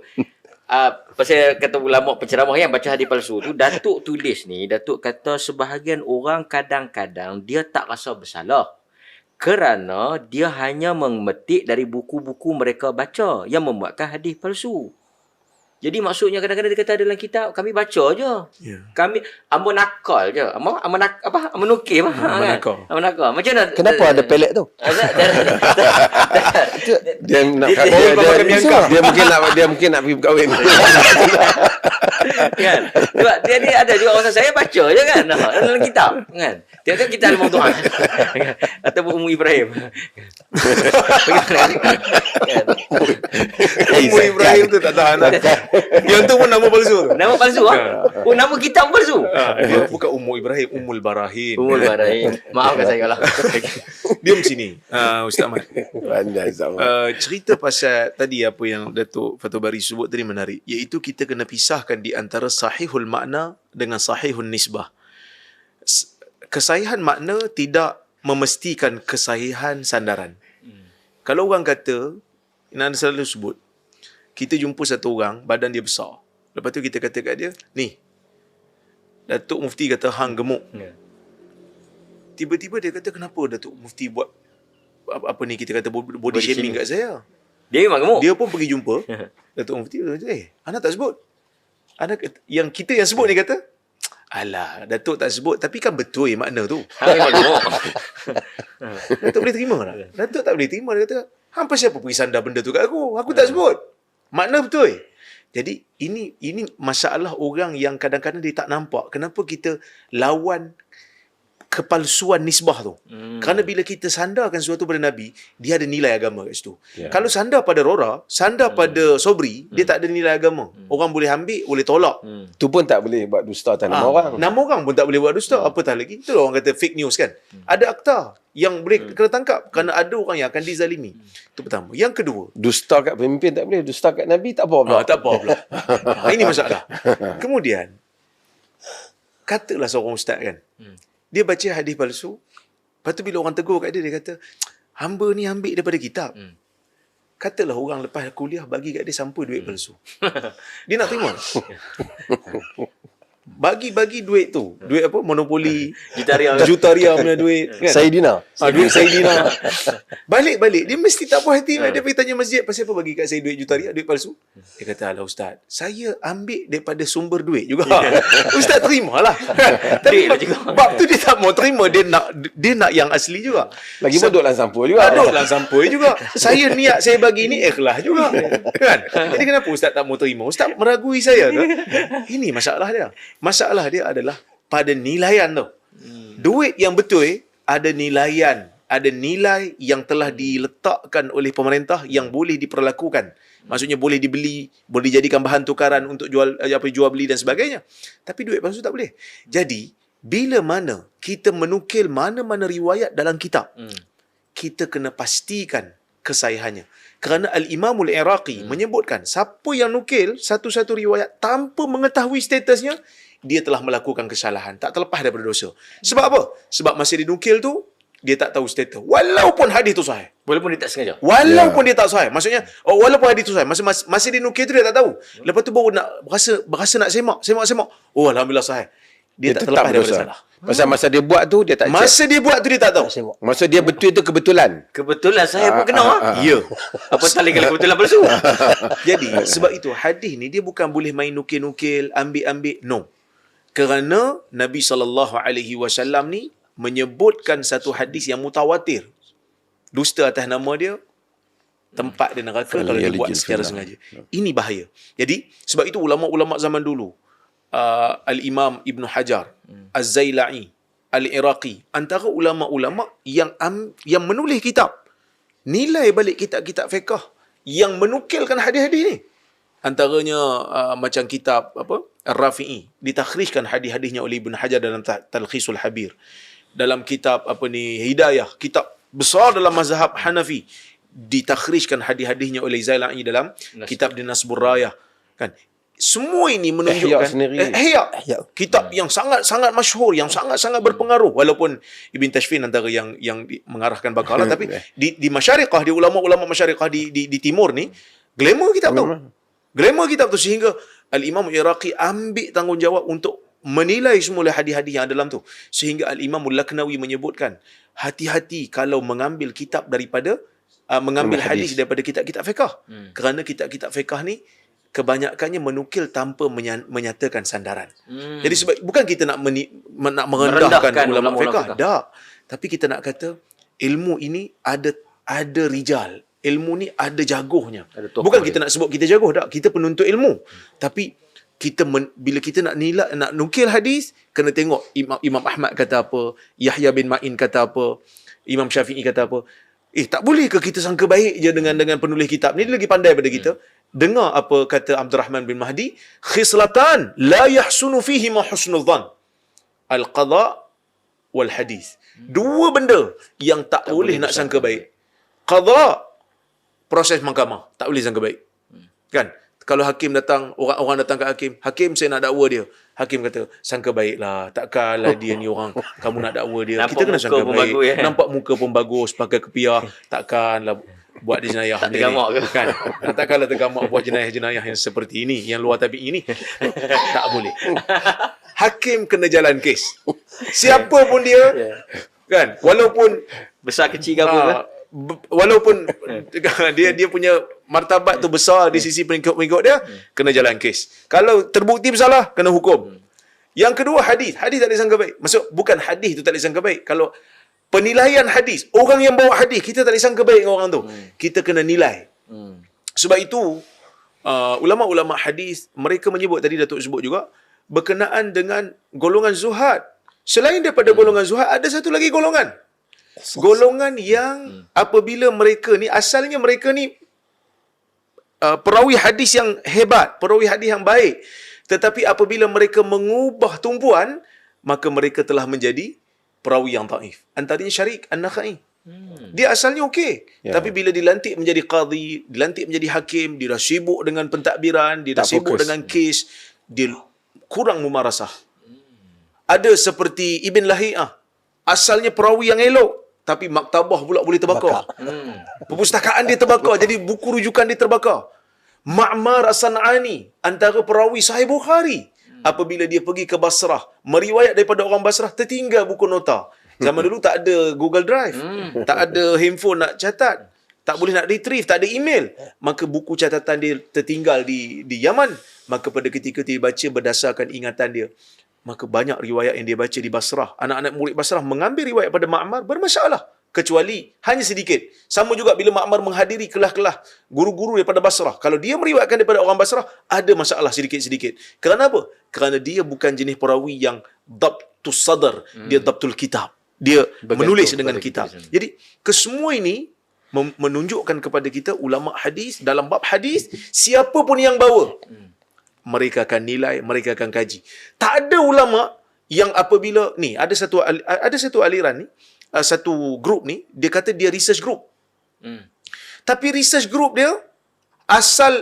Pasal kata ulama penceramah yang baca hadis palsu tu, Datuk tulis ni, Datuk kata sebahagian orang kadang-kadang dia tak rasa bersalah kerana dia hanya memetik dari buku-buku mereka baca yang membuatkan hadis palsu. Jadi maksudnya kadang-kadang dia kata dalam kitab kami baca je. Ya. Kami amun nakal je. Amun nukil apa? Menakal. Amun nakal. Macam mana? Kenapa ada pelet tu? Dia nak dia mungkin nak pergi berkahwin. Kan? Sebab dia ni ada juga orang saya baca je kan dalam kitab kan. Tiap-tiap kita ada Tuhan. Ataupun Ummu Ibrahim. Kan? Ummu Ibrahim tu tak tahan lah. Yang tu pun nama palsu tu. Nama palsu ah. Oh, nama kitab palsu. Dia bukan Ummu Ibrahim, Ummul Barahin. Umul Barahin. Maafkan saya kalau. Diam sini, Ustaz Ahmad. Pandai sama. Cerita pasal tadi apa yang Datuk Fathul Bari sebut tadi menarik, iaitu kita kena pisahkan di antara sahihul makna dengan sahihun nisbah. Kesahihan makna tidak memastikan kesahihan sandaran. Kalau orang kata, yang anda selalu sebut, kita jumpa satu orang, badan dia besar. Lepas tu kita kata kat dia, ni, Datuk Mufti kata hang gemuk. Tiba-tiba dia kata, kenapa Datuk Mufti buat apa ni, kita kata body shaming kat saya. Dia memang gemuk. Dia pun pergi jumpa Datuk Mufti, anak tak sebut. Anak yang kita yang sebut ni kata, alah, Datuk tak sebut, tapi kan betul makna tu. Hang memang gemuk. Datuk boleh terima tak? Datuk tak boleh terima. Dia kata, hampa siapa pergi sandar benda tu kat aku? Aku tak sebut. Makna betul. Jadi ini masalah orang yang kadang-kadang dia tak nampak. Kenapa kita lawan kepalsuan nisbah tu? Kerana bila kita sandarkan sesuatu pada Nabi, dia ada nilai agama kat situ. Kalau sandar pada Rora, sandar pada Sobri, dia tak ada nilai agama. Orang boleh ambil, boleh tolak. Tu pun tak boleh buat dusta atas nama orang. Nama orang pun tak boleh buat dusta. Apatah lagi, itulah orang kata fake news kan. Ada akta yang boleh kena tangkap kerana ada orang yang akan dizalimi. Itu pertama. Yang kedua, Dusta kat pemimpin tak boleh, dusta kat Nabi tak apa pula. tak apa pula. Ini masalah. Kemudian, katalah seorang ustaz kan, dia baca hadis palsu, lepas tu bila orang tegur kat dia, dia kata, hamba ni ambil daripada kitab. Katalah orang lepas kuliah bagi kat dia sampul duit palsu. Dia nak terima? Bagi duit tu. Duit apa? Monopoli. Jutaria punya duit. Kan? Saidina. Duit Saidina. Balik-balik. Dia mesti tak puas hati. Dia pergi tanya masjid, pasal apa bagi kat saya duit Jutaria, duit palsu? Dia kata, alah Ustaz, saya ambil daripada sumber duit juga. Ustaz terimalah. Tapi bab tu dia tak mau terima. Dia nak yang asli juga. Lagi pun duduk dalam sampul juga. Duduk dalam sampul juga. Saya niat saya bagi ni ikhlas juga. Kan? Jadi kenapa Ustaz tak mau terima? Ustaz meragui saya ke? Ini masalah dia. Masalah dia adalah pada nilaian tu. Duit yang betul ada nilaian. Ada nilai yang telah diletakkan oleh pemerintah yang boleh diperlakukan. Maksudnya boleh dibeli, boleh dijadikan bahan tukaran untuk jual beli dan sebagainya. Tapi duit palsu tak boleh. Jadi, bila mana kita menukil mana-mana riwayat dalam kitab, kita kena pastikan kesahihannya. Kerana Al-Imamul Iraqi menyebutkan siapa yang nukil satu-satu riwayat tanpa mengetahui statusnya, dia telah melakukan kesalahan, tak terlepas daripada dosa. Sebab apa? Sebab masa dinukil tu dia tak tahu status. Walaupun hadis tu sahih. Walaupun dia tak sengaja. Walaupun dia tak sahih. Maksudnya, walaupun hadis tu sahih. Masa dia nukil tu dia tak tahu. Lepas tu baru nak berasa nak semak. Oh, alhamdulillah sahih. Dia tak terlepas daripada salah. Pasal masa dia buat tu dia tak check. Masa dia buat tu dia tak tahu. Masa dia betul tu kebetulan. Kebetulan saya pun kena. Ya. Apa tali kalau kebetulan palsu? Jadi, sebab itu hadis ni dia bukan boleh main nukil-nukil, ambil-ambil. No. Kerana Nabi SAW ni menyebutkan satu hadis yang mutawatir. Dusta atas nama dia, tempat dia neraka kalau dia buat secara sengaja. Ini bahaya. Jadi, sebab itu ulama-ulama zaman dulu, Al-Imam Ibn Hajar, Az-Zaila'i, Al-Iraqi, antara ulama-ulama yang menulis kitab, nilai balik kitab-kitab fiqh yang menukilkan hadis-hadis ni. Antaranya macam kitab Ar-Rafi'i, ditakhrijkan hadis-hadisnya oleh Ibn Hajar dalam Talkhisul Habir. Dalam kitab Hidayah, kitab besar dalam mazhab Hanafi, ditakhrijkan hadis-hadisnya oleh Zaila'i dalam kitab Nasbur Rayah. Kan? Semua ini menunjukkan Ihya, kitab yang sangat-sangat masyhur, yang sangat-sangat berpengaruh, walaupun Ibn Tashfin antara yang mengarahkan bakal tapi di masyariqah, di ulama-ulama masyariqah di timur ni glamour kitab tu. Glamour kitab tu sehingga Al-Imam Iraqi ambil tanggungjawab untuk menilai semula hadis-hadis yang dalam tu. Sehingga Al-Imam Al-Laknawi menyebutkan, hati-hati kalau mengambil kitab daripada mengambil hadis daripada kitab-kitab fiqh. Kerana kitab-kitab fiqh ni kebanyakannya menukil tanpa menyatakan sandaran. Jadi sebab bukan kita nak merendahkan ulama fiqh, tak. Tapi kita nak kata ilmu ini ada rijal. Ilmu ni ada jagohnya. Bukan kita nak sebut kita jagoh, tak. Kita penuntut ilmu. Tapi kita bila kita nak nilai, nak nukil hadis, kena tengok Imam Ahmad kata apa, Yahya bin Ma'in kata apa, Imam Syafi'i kata apa. Tak boleh ke kita sangka baik je dengan penulis kitab ni? Dia lagi pandai daripada kita. Dengar apa kata Abdurrahman bin Mahdi, khislatan la yahsunu fihi ma husnul dhan, al-qadha wal hadis. Dua benda yang tak boleh nak sangka baik. Qadha, proses mahkamah, tak boleh sangka baik. Kan? Kalau hakim datang, orang datang ke hakim saya nak dakwa dia. Hakim kata, sangka baiklah, takkanlah dia ni orang kamu nak dakwa dia. Nampak kita kena sangka baik. Bagus, nampak muka pun bagus, pakai kepiah, takkanlah buat dia jenayah. Tak tergamak ke? Kan? Takkanlah tergamak buat jenayah-jenayah yang seperti ini, yang luar tabi'i ini. Tak boleh. Hakim kena jalan kes. Siapa pun dia, kan? Walaupun besar kecil ke apa ke? Walaupun dia punya martabat tu besar di sisi pengikut dia, kena jalan kes. Kalau terbukti bersalah, kena hukum. Yang kedua, hadis tak boleh sangka baik. Maksud bukan hadis tu tak boleh sangka baik. Kalau penilaian hadis, orang yang bawa hadis, kita tak boleh sangka baik dengan orang tu. Kita kena nilai. Sebab itu ulama-ulama hadis, mereka menyebut, tadi Datuk sebut juga, berkenaan dengan golongan zuhad. Selain daripada golongan zuhad, ada satu lagi golongan. Golongan yang apabila mereka ni, asalnya mereka ni perawi hadis yang hebat, perawi hadis yang baik, tetapi apabila mereka mengubah tumpuan, maka mereka telah menjadi perawi yang dhaif. Antaranya Syarik An-Nakhai. Dia asalnya okey, tapi bila dilantik menjadi qadhi, dilantik menjadi hakim, dia dah sibuk dengan pentadbiran, dia dah sibuk dengan kes, dia kurang mumarasah. Ada seperti Ibn Lahiyah, asalnya perawi yang elok, tapi maktabah pula boleh terbakar. Perpustakaan dia terbakar, jadi buku rujukan dia terbakar. Ma'mar As-San'ani, antara perawi Sahih Bukhari, apabila dia pergi ke Basrah, meriwayat daripada orang Basrah, tertinggal buku nota. Zaman dulu tak ada Google Drive, tak ada handphone nak catat, tak boleh nak retrieve, tak ada email. Maka buku catatan dia tertinggal di Yaman. Maka pada ketika dia baca berdasarkan ingatan dia, maka banyak riwayat yang dia baca di Basrah. Anak-anak murid Basrah mengambil riwayat pada Ma'mar, bermasalah. Kecuali hanya sedikit. Sama juga bila Ma'mar menghadiri kelas-kelas guru-guru daripada Basrah. Kalau dia meriwayatkan daripada orang Basrah, ada masalah sedikit-sedikit. Kerana apa? Kerana dia bukan jenis perawi yang dabtus sadar. Dia dabtul kitab. Dia menulis dengan kitab. Jadi, kesemua ini menunjukkan kepada kita ulama hadis, dalam bab hadis, siapa pun yang bawa, mereka akan nilai, mereka akan kaji. Tak ada ulama yang apabila ni ada satu aliran ni, satu grup ni, dia kata dia research group. Tapi research group dia, asal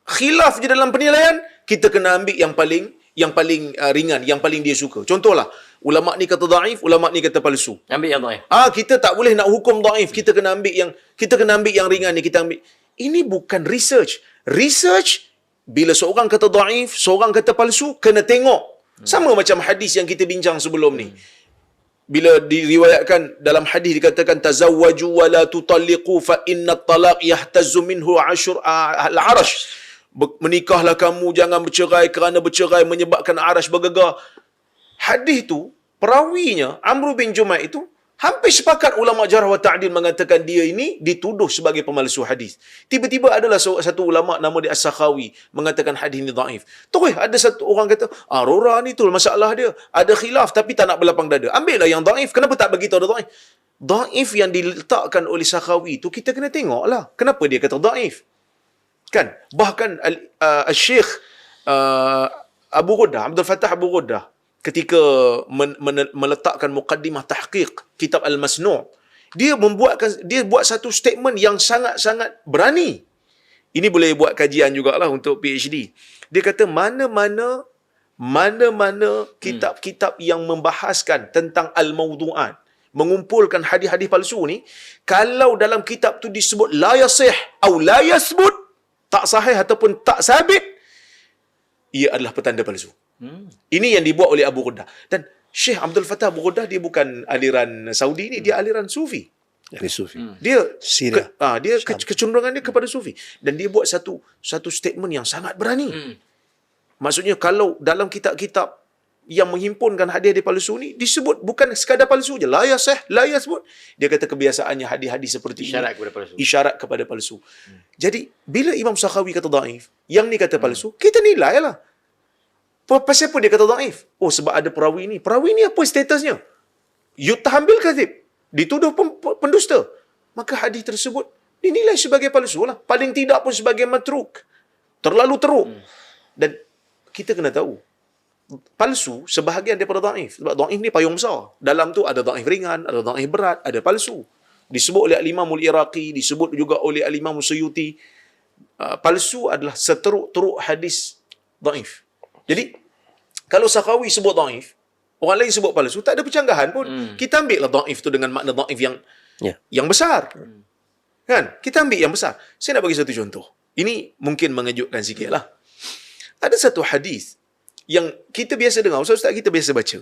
khilaf je dalam penilaian, kita kena ambil yang paling ringan, yang paling dia suka. Contohlah, ulama ni kata dhaif, ulama ni kata palsu. Ambil yang dhaif. Kita tak boleh nak hukum dhaif, kita kena ambil yang ringan ni, kita ambil. Ini bukan research. Research, bila seorang kata dhaif, seorang kata palsu, kena tengok. Sama macam hadis yang kita bincang sebelum ni. Bila diriwayatkan dalam hadis dikatakan tazawwaju wa la tutalliqu fa inna at-talaq yahtazzu minhu al-arash. Menikahlah kamu, jangan bercerai kerana bercerai menyebabkan arash bergegar. Hadis tu, perawinya Amr bin Jumaih itu hampir sepakat ulama jarh wa ta'dil mengatakan dia ini dituduh sebagai pemalsu hadis. Tiba-tiba adalah satu ulama nama dia As-Sakhawi mengatakan hadis ini dhaif. Terus ada satu orang kata, Rora ni tu masalah dia. Ada khilaf tapi tak nak berlapang dada. Ambillah yang dhaif. Kenapa tak bagi tahu dia dhaif? Dhaif yang diletakkan oleh Sakhawi tu kita kena tengoklah. Kenapa dia kata dhaif? Kan? Bahkan Syekh Abu Ghuddah, Abdul Fattah Abu Ghuddah, ketika meletakkan muqaddimah tahqiq kitab Al-Masnu', dia buat satu statement yang sangat-sangat berani. Ini boleh buat kajian jugalah untuk PhD. Dia kata mana-mana kitab-kitab yang membahaskan tentang al-mawdu'at, mengumpulkan hadis-hadis palsu ni, kalau dalam kitab tu disebut la yasih atau la yasbut, tak sahih ataupun tak sabit, ia adalah petanda palsu. Ini yang dibuat oleh Abu Ghuddah. Dan Syekh Abdul Fattah Abu Ghuddah, dia bukan aliran Saudi ni, dia aliran Sufi. Dari Sufi. Dia Syria. kecenderungan dia kepada Sufi. Dan dia buat satu statement yang sangat berani. Maksudnya kalau dalam kitab-kitab yang menghimpunkan hadis-hadis palsu ni disebut bukan sekadar palsu je, la yasih, la yasbut. Dia kata kebiasaannya hadis-hadis seperti Isyarat ini kepada palsu. isyarat kepada palsu. Jadi bila Imam Sakhawi kata dhaif, yang ni kata palsu, kita nilailah. Pasal apa dia kata dhaif? Oh, sebab ada perawi ni. Perawi ni apa statusnya? Yutahambil kadhib. Dituduh pendusta. Maka hadis tersebut dinilai sebagai palsu lah. Paling tidak pun sebagai matruk. Terlalu teruk. Dan kita kena tahu, palsu sebahagian daripada dhaif. Sebab dhaif ni payung besar. Dalam tu ada dhaif ringan, ada dhaif berat, ada palsu. Disebut oleh Al-Imam Al-Iraqi, disebut juga oleh Al-Imam Suyuti. Palsu adalah seteruk-teruk hadis dhaif. Jadi, kalau Sakhawi sebut dhaif, orang lain sebut palsu, tak ada percanggahan pun. Kita ambil lah dhaif tu dengan makna dhaif yang besar. Kan? Kita ambil yang besar. Saya nak bagi satu contoh. Ini mungkin mengejutkan sikit lah. Ada satu hadis yang kita biasa dengar, ustaz kita biasa baca.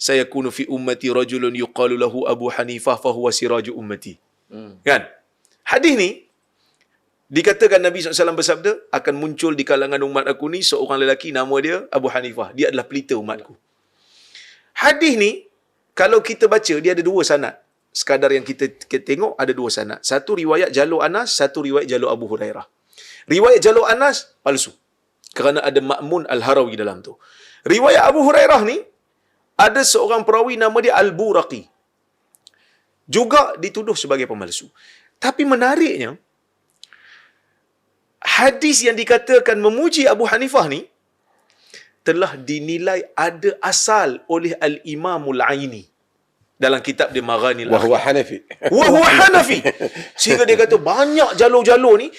Sayakunu fi ummati rajulun yuqalu lahu Abu Hanifah fahuwa siraju ummati. Kan? Hadis ni dikatakan Nabi SAW bersabda, akan muncul di kalangan umat aku ni seorang lelaki nama dia Abu Hanifah. Dia adalah pelita umatku. Hadis ni, kalau kita baca, dia ada dua sanad. Sekadar yang kita tengok, ada dua sanad. Satu riwayat jalur Anas, satu riwayat jalur Abu Hurairah. Riwayat jalur Anas, palsu. Kerana ada Ma'mun Al-Harawi dalam tu. Riwayat Abu Hurairah ni, ada seorang perawi nama dia Al-Buraqi. Juga dituduh sebagai pemalsu. Tapi menariknya, hadis yang dikatakan memuji Abu Hanifah ni telah dinilai ada asal oleh Al-Imamul Aini dalam kitab dia Maghanil Akhlaq. Wahwa Hanafi. Wahwa Hanafi. Sehingga dia kata banyak jalur-jalur ni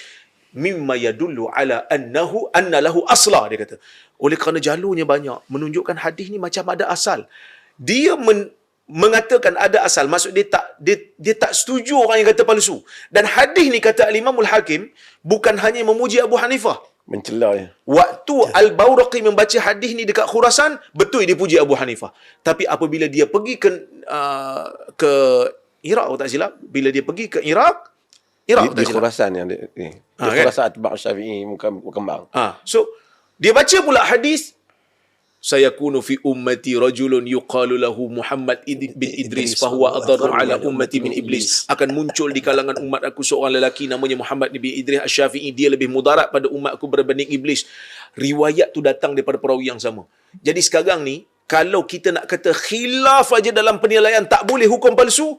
mimma yadullu ala anna lahu asla, dia kata. Oleh kerana jalurnya banyak, menunjukkan hadis ni macam ada asal. Dia mengatakan ada asal, maksud dia tak setuju orang yang kata palsu. Dan hadis ni kata Al-Imamul Hakim bukan hanya memuji Abu Hanifah. Mencela ya. Waktu Al-Bawraqi membaca hadis ni dekat Khurasan, betul dia puji Abu Hanifah. Tapi apabila dia pergi ke Iraq, tak silap, bila dia pergi ke Iraq Di tak silap. Khurasan yang di Khurasan Atba' Syafi'i berkembang. So dia baca pula hadis, sayakunu fi ummati rajulun yuqalu lahu Muhammad bin Idris fahuwa adarru ala ummati min iblis. Akan muncul di kalangan umat aku seorang lelaki namanya Muhammad bin Idris Asy-Syafi'i, dia lebih mudarat pada umatku berbanding iblis. Riwayat tu datang daripada perawi yang sama. Jadi sekarang ni kalau kita nak kata khilaf aja dalam penilaian tak boleh hukum palsu,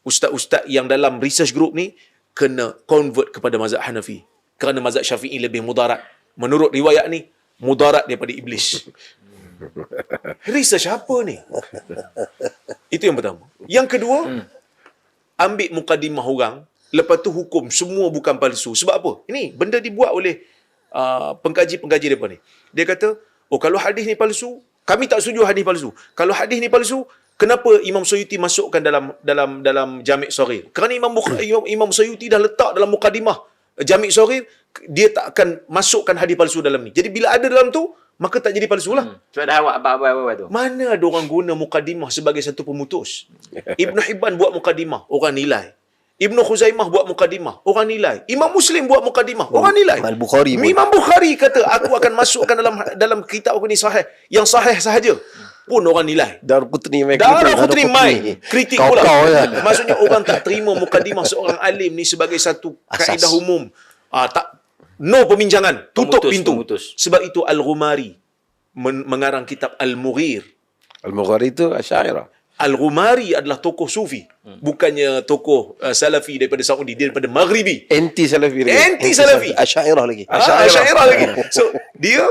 ustaz-ustaz yang dalam research group ni kena convert kepada mazhab Hanafi. Kerana mazhab Syafi'i lebih mudarat. Menurut riwayat ni mudarat daripada iblis. Research apa ni? Itu yang pertama. Yang kedua, ambil mukadimah orang lepas tu hukum semua bukan palsu. Sebab apa? Ini benda dibuat oleh pengkaji-pengkaji depa ni. Dia kata, kalau hadis ni palsu, kami tak setuju hadis palsu. Kalau hadis ni palsu, kenapa Imam Suyuti masukkan dalam Jami' Saghir? Kerana Imam Suyuti dah letak dalam mukadimah Jami' Saghir, dia tak akan masukkan hadis palsu dalam ni. Jadi bila ada dalam tu, maka tak jadi palsu lah. Sebab dah awak apa-apa tu. Mana ada orang guna mukadimah sebagai satu pemutus? Ibn Hibban buat mukadimah, orang nilai. Ibn Khuzaimah buat mukadimah, orang nilai. Imam Muslim buat mukadimah, orang nilai. Al-Bukhari pun. Imam Bukhari kata, aku akan masukkan dalam kitab aku ni sahih. Yang sahih sahaja. Pun orang nilai. Darqutni Daraqutni mai kritik pula. Kau ya. Maksudnya orang tak terima mukadimah seorang alim ni sebagai satu Asas. kaedah umum. No peminjangan, tutup pintu. Pemutus. Sebab itu Al-Ghumari mengarang kitab Al-Mughir. Al-Mughari itu Asy'ariyah. Al-Ghumari adalah tokoh sufi, bukannya tokoh salafi daripada Saudi, dia daripada Maghribi. Anti Salafi lagi. Anti salafi. Asy'ariyah lagi. Asy'ariyah lagi. So, dia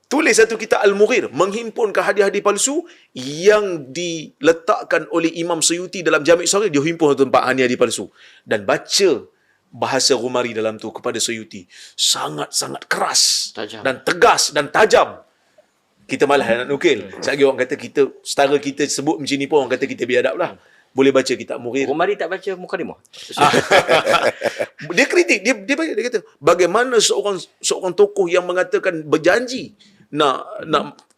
tulis satu kitab Al-Mughir, menghimpunkan hadis-hadis palsu yang diletakkan oleh Imam Suyuti dalam Jami' Saghir. Dia himpun satu tempat hadis-hadis palsu. Dan baca bahasa Ghumari dalam tu kepada Suyuti sangat-sangat keras, Tajam. dan tegas dan tajam. Kita malah nak nukil. Sekali orang kata kita, setara kita sebut macam ni pun orang kata kita biadab lah. Boleh baca kitab Mughir. Umari tak baca mukadimah. Dia kritik, dia kata bagaimana seorang tokoh yang mengatakan berjanji nak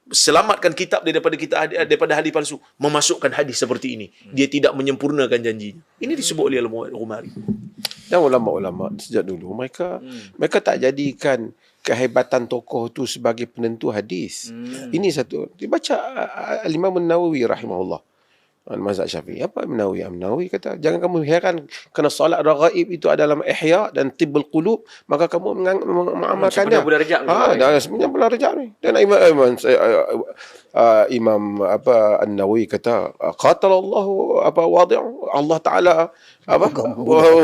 selamatkan kitab daripada hadis palsu, memasukkan hadis seperti ini. Dia tidak menyempurnakan janjinya. Ini disebut oleh Al-Ghumari. Dan ulama-ulama sejak dulu mereka tak jadikan kehebatan tokoh tu sebagai penentu hadis. Ini satu. Dibaca Al-Imam An-Nawawi rahimahullah. Mazhab Syafi'i. Apa Imam Nawawi kata, jangan kamu heran kerana solat raghaib itu adalah ihya dan tibbul qulub, maka kamu mengamalkannya. Bulan Rajab ni. Dah sebenarnya bulan Rajab ni. Dan Imam An-Nawawi kata, qatalallahu wadi', Allah Taala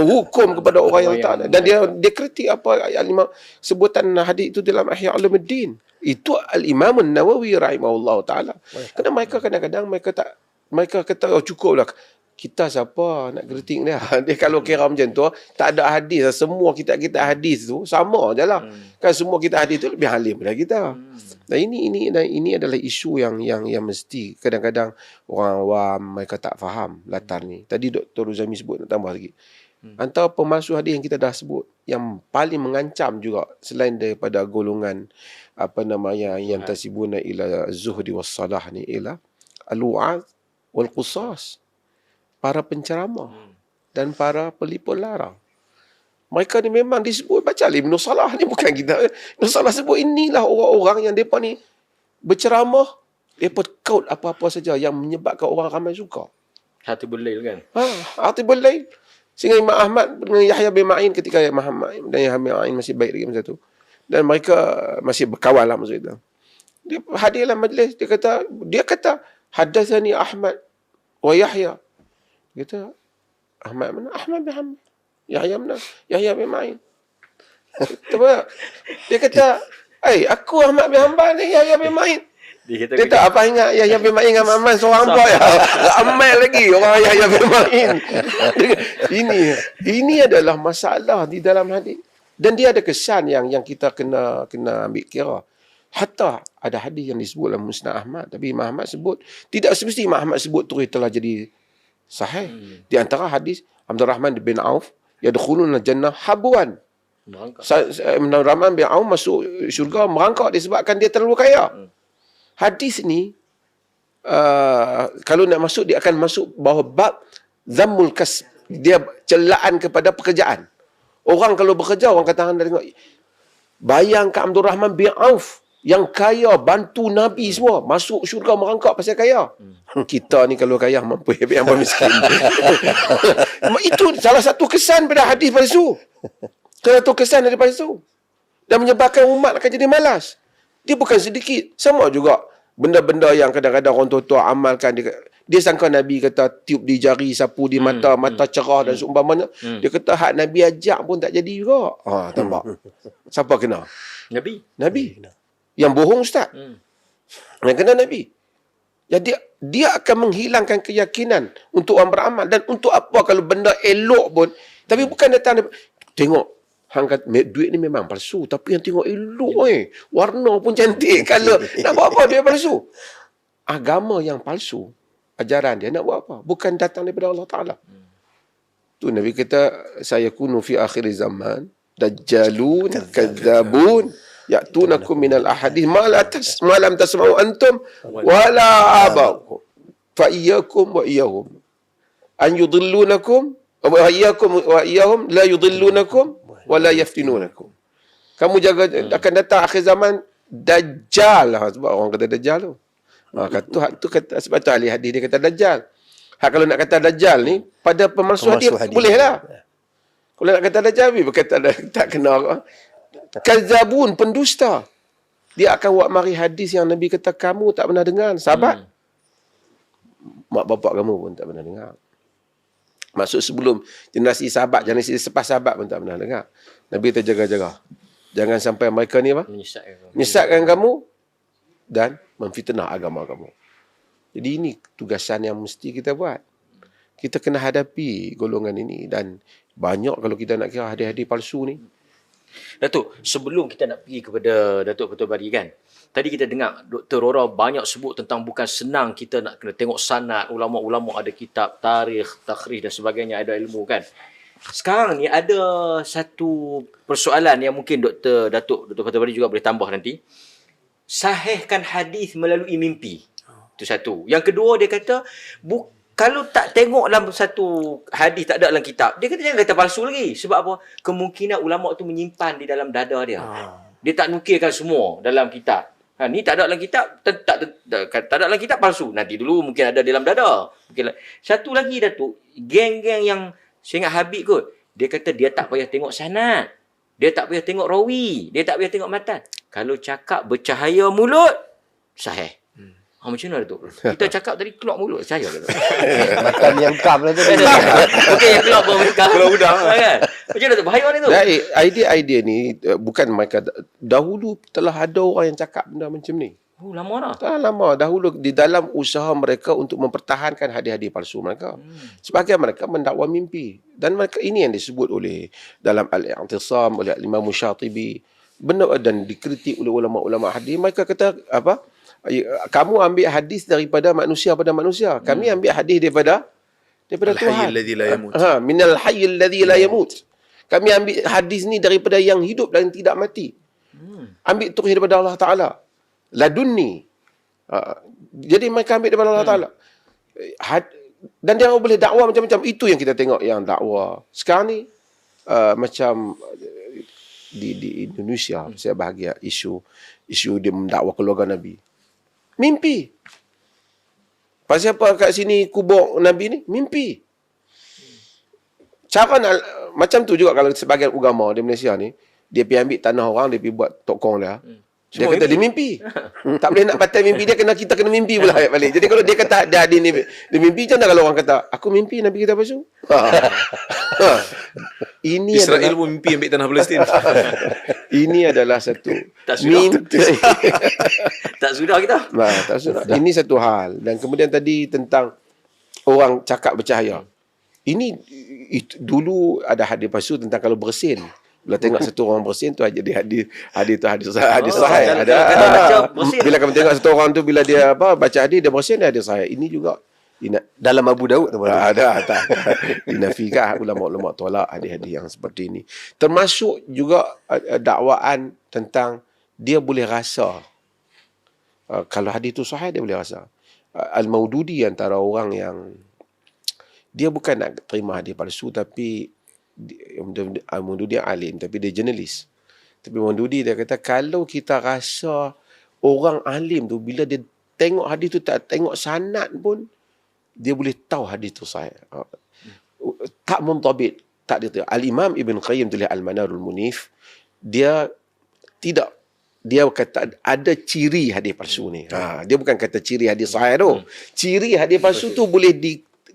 hukum kepada orang yang tak ada. Dan dia kritik Imam sebutan hadis itu dalam Ihya Ulumuddin. Itu Al-Imam An-Nawawi rahimahullah taala. Kerana mereka kadang-kadang mereka kata, cukuplah. Kita siapa nak kritik dia? Dia kalau kira macam tu, tak ada hadis. Semua kita hadis tu sama je lah. Kan semua kita hadis tu lebih alim daripada kita. Dan ini adalah isu yang mesti kadang-kadang orang awam mereka tak faham latar ni. Tadi Dr. Ruzami sebut, nak tambah lagi. Antara pemalsu hadis yang kita dah sebut, yang paling mengancam juga selain daripada golongan yang tasibuna ila zuhdi was salah ni, ialah al-wa'az wal qusas, para penceramah dan para pelipur larang. Mereka ni memang disebut, baca Ibn Salah ni, bukan kita. Ibn Salah sebut inilah orang-orang yang mereka ni berceramah, mereka quote apa-apa saja yang menyebabkan orang ramai suka. Hatibul Lail kan. Hatibul Lail. Sehingga Imam Ahmad dengan Yahya bin Ma'in, ketika Imam Ahmad dan Yahya bin Ma'in masih baik lagi masa tu, dan mereka masih berkawan lah masa itu, dia hadirlah majlis, dia kata hadatsani Ahmad wa Yahya. Dia kata, Ahmad mana? Ahmad bin Hanbal. Yahya mana? Yahya bin Ma'in. Dia kata, aku Ahmad bin Hanbal ni, Yahya bin Ma'in. Dia tak apa ingat Yahya bin Ma'in dengan Ahmad seorang pula ya. Ramai lagi orang Yahya bin Ma'in. Ini adalah masalah di dalam hadis. Dan dia ada kesan yang kita kena ambil kira. Hatta ada hadis yang disebut dalam Musnad Ahmad, tapi Imam Ahmad sebut, tidak semesti Imam Ahmad sebut terus telah jadi sahih. Di antara hadis Abdul Rahman bin Auf, yadkhuluna jannah habwan. Abdul Rahman bin Auf masuk syurga merangkak disebabkan dia terlalu kaya. Hadis ni kalau nak masuk, dia akan masuk bawah bab dhammul kasb. Dia celaan kepada pekerjaan. Orang kalau bekerja, orang kata anda tengok, bayangkan Abdul Rahman bin Auf yang kaya, bantu Nabi semua, masuk syurga merangkak pasal kaya. Kita ni kalau kaya mampu yang miskin. Itu salah satu kesan pada hadis palsu. Salah satu kesan daripada palsu. Dan menyebabkan umat akan jadi malas. Dia bukan sedikit. Sama juga benda-benda yang kadang-kadang orang tua-tua amalkan. Dia sangka Nabi kata tiup di jari, sapu di mata, mata cerah dan seumpamanya. Dia kata hak Nabi ajak pun tak jadi juga. Nampak? Siapa kena? Nabi. Yang bohong ustaz. Yang kena Nabi. Jadi dia akan menghilangkan keyakinan untuk orang beramal. Dan untuk apa kalau benda elok pun. Tapi bukan datang, tengok, hang kata, duit ni memang palsu. Tapi yang tengok elok warna pun cantik. Kalau nak buat apa dia palsu? Agama yang palsu, ajaran dia nak buat apa? Bukan datang daripada Allah Ta'ala. Tu Nabi kata, saya kunu fi akhir zaman, dajjalun, kadzabun, ya'tunakum minal ahadith ma lam tasma'u antum wala aba'ukum fa iyyakum wa iyyahum an yudillunakum wa iyyakum wa iyyahum la yudillunakum wa la yaftinunakum. Kamu jaga, akan datang akhir zaman dajjal lah, sebab orang kata dajjal tu. Tu kata, sebab tu ahli hadis dia kata dajjal. Kalau nak kata dajjal ni pada pemalsu hadis boleh lah. Kalau nak kata dajjal berkata tak kena. Kadzabun, pendusta. Dia akan buat mari hadis yang Nabi kata kamu tak pernah dengar. Sahabat. Mak bapak kamu pun tak pernah dengar. Maksud sebelum generasi sahabat, generasi selepas sahabat pun tak pernah dengar. Nabi kata jaga-jaga. Jangan sampai mereka ni apa? Menyesatkan kamu dan memfitnah agama kamu. Jadi ini tugasan yang mesti kita buat. Kita kena hadapi golongan ini. Dan banyak kalau kita nak kira hadis-hadis palsu ni. Datuk, sebelum kita nak pergi kepada Datuk Fathul Bari kan, tadi kita dengar Dr. Rora banyak sebut tentang bukan senang kita nak kena tengok sanad, ulama-ulama ada kitab tarikh, takhrij dan sebagainya, ada ilmu kan. Sekarang ni ada satu persoalan yang mungkin Datuk Fathul Bari juga boleh tambah nanti. Sahihkan hadis melalui mimpi. Itu satu. Yang kedua dia kata kalau tak tengok dalam satu hadis tak ada dalam kitab, dia kata jangan kata palsu lagi. Sebab apa? Kemungkinan ulama tu menyimpan di dalam dada dia. Dia tak nukilkan semua dalam kitab. Ni tak ada dalam kitab, tak ada dalam kitab palsu. Nanti dulu mungkin ada dalam dada. Mungkin satu lagi Datuk, geng-geng yang saya ingat Habib kot, dia kata dia tak payah tengok sanad. Dia tak payah tengok rawi, dia tak payah tengok matan. Kalau cakap bercahaya mulut, sahih. Macam mana tu? Kita cakap tadi keluar mulut, percaya ke? Makan yang kam lah tu. Okey, yang keluar bermekam. Keluar udang. Kan? Macam mana tu? Bahaya ni tu. Idea-idea ni bukan mereka. Dahulu telah ada orang yang cakap benda macam ni. Oh, lama dah. Tak lama. Dahulu di dalam usaha mereka untuk mempertahankan hadis-hadis palsu mereka. Sebagian mereka mendakwa mimpi. Dan mereka ini yang disebut oleh dalam Al-I'tisam oleh Imam Syatibi. Benar dan dikritik oleh ulama-ulama hadis. Mereka kata apa? Kamu ambil hadis daripada manusia pada manusia. Kami ambil hadis daripada Tuhan. Al-Hayy alladhi la yamut. Minal hayy alladhi la yamut. Kami ambil hadis ni daripada yang hidup dan tidak mati. Ambil tu daripada Allah Ta'ala. Ladunni. Jadi mereka ambil daripada Allah Ta'ala. Dan dia boleh dakwah macam-macam. Itu yang kita tengok yang dakwah. Sekarang ni macam di Indonesia, saya bahagia isu dia mendakwa keluarga Nabi. Mimpi. Pasal apa kat sini kubur Nabi ni? Mimpi. Cara macam tu juga kalau sebagian agama di Malaysia ni, dia pergi ambil tanah orang, dia pergi buat tokong dia. Dia kata dia mimpi. Tak boleh nak patah mimpi dia, kita kena mimpi pula balik. Jadi kalau dia kata dia mimpi, macam mana kalau orang kata aku mimpi Nabi kita palsu? Ini Israel adalah pun mimpi ambil tanah Palestin. ini adalah satu Tak sudah. mimpi. Tak sudah kita. Tak sudah. Ini satu hal. Dan kemudian tadi tentang orang cakap bercahaya. Ini dulu ada hadis palsu tentang kalau bersin. Bila tengok satu orang bersin tu jadi hadis sahih. Ada. Bila kamu tengok satu orang tu bila dia baca hadis dia bersin, dia hadis sahih. Ini juga Dalam Abu Daud tu. ada dinafikan ulama-ulama tolak hadis-hadis yang seperti ini. Termasuk juga dakwaan tentang dia boleh rasa. Kalau hadis itu sahih dia boleh rasa. Al-Maududi antara orang yang dia bukan nak terima hadis palsu tapi Maududi alim tapi dia jurnalis. Tapi Maududi dia kata kalau kita rasa orang alim tu bila dia tengok hadis tu tak tengok sanad pun dia boleh tahu hadis tu sahih. Tak muntabit, tak dia. Al-Imam Ibn Qayyim tulis Al-Manarul Munif, dia kata ada ciri hadis palsu ni. Dia bukan kata ciri hadis sahih tu. Ciri hadis palsu tu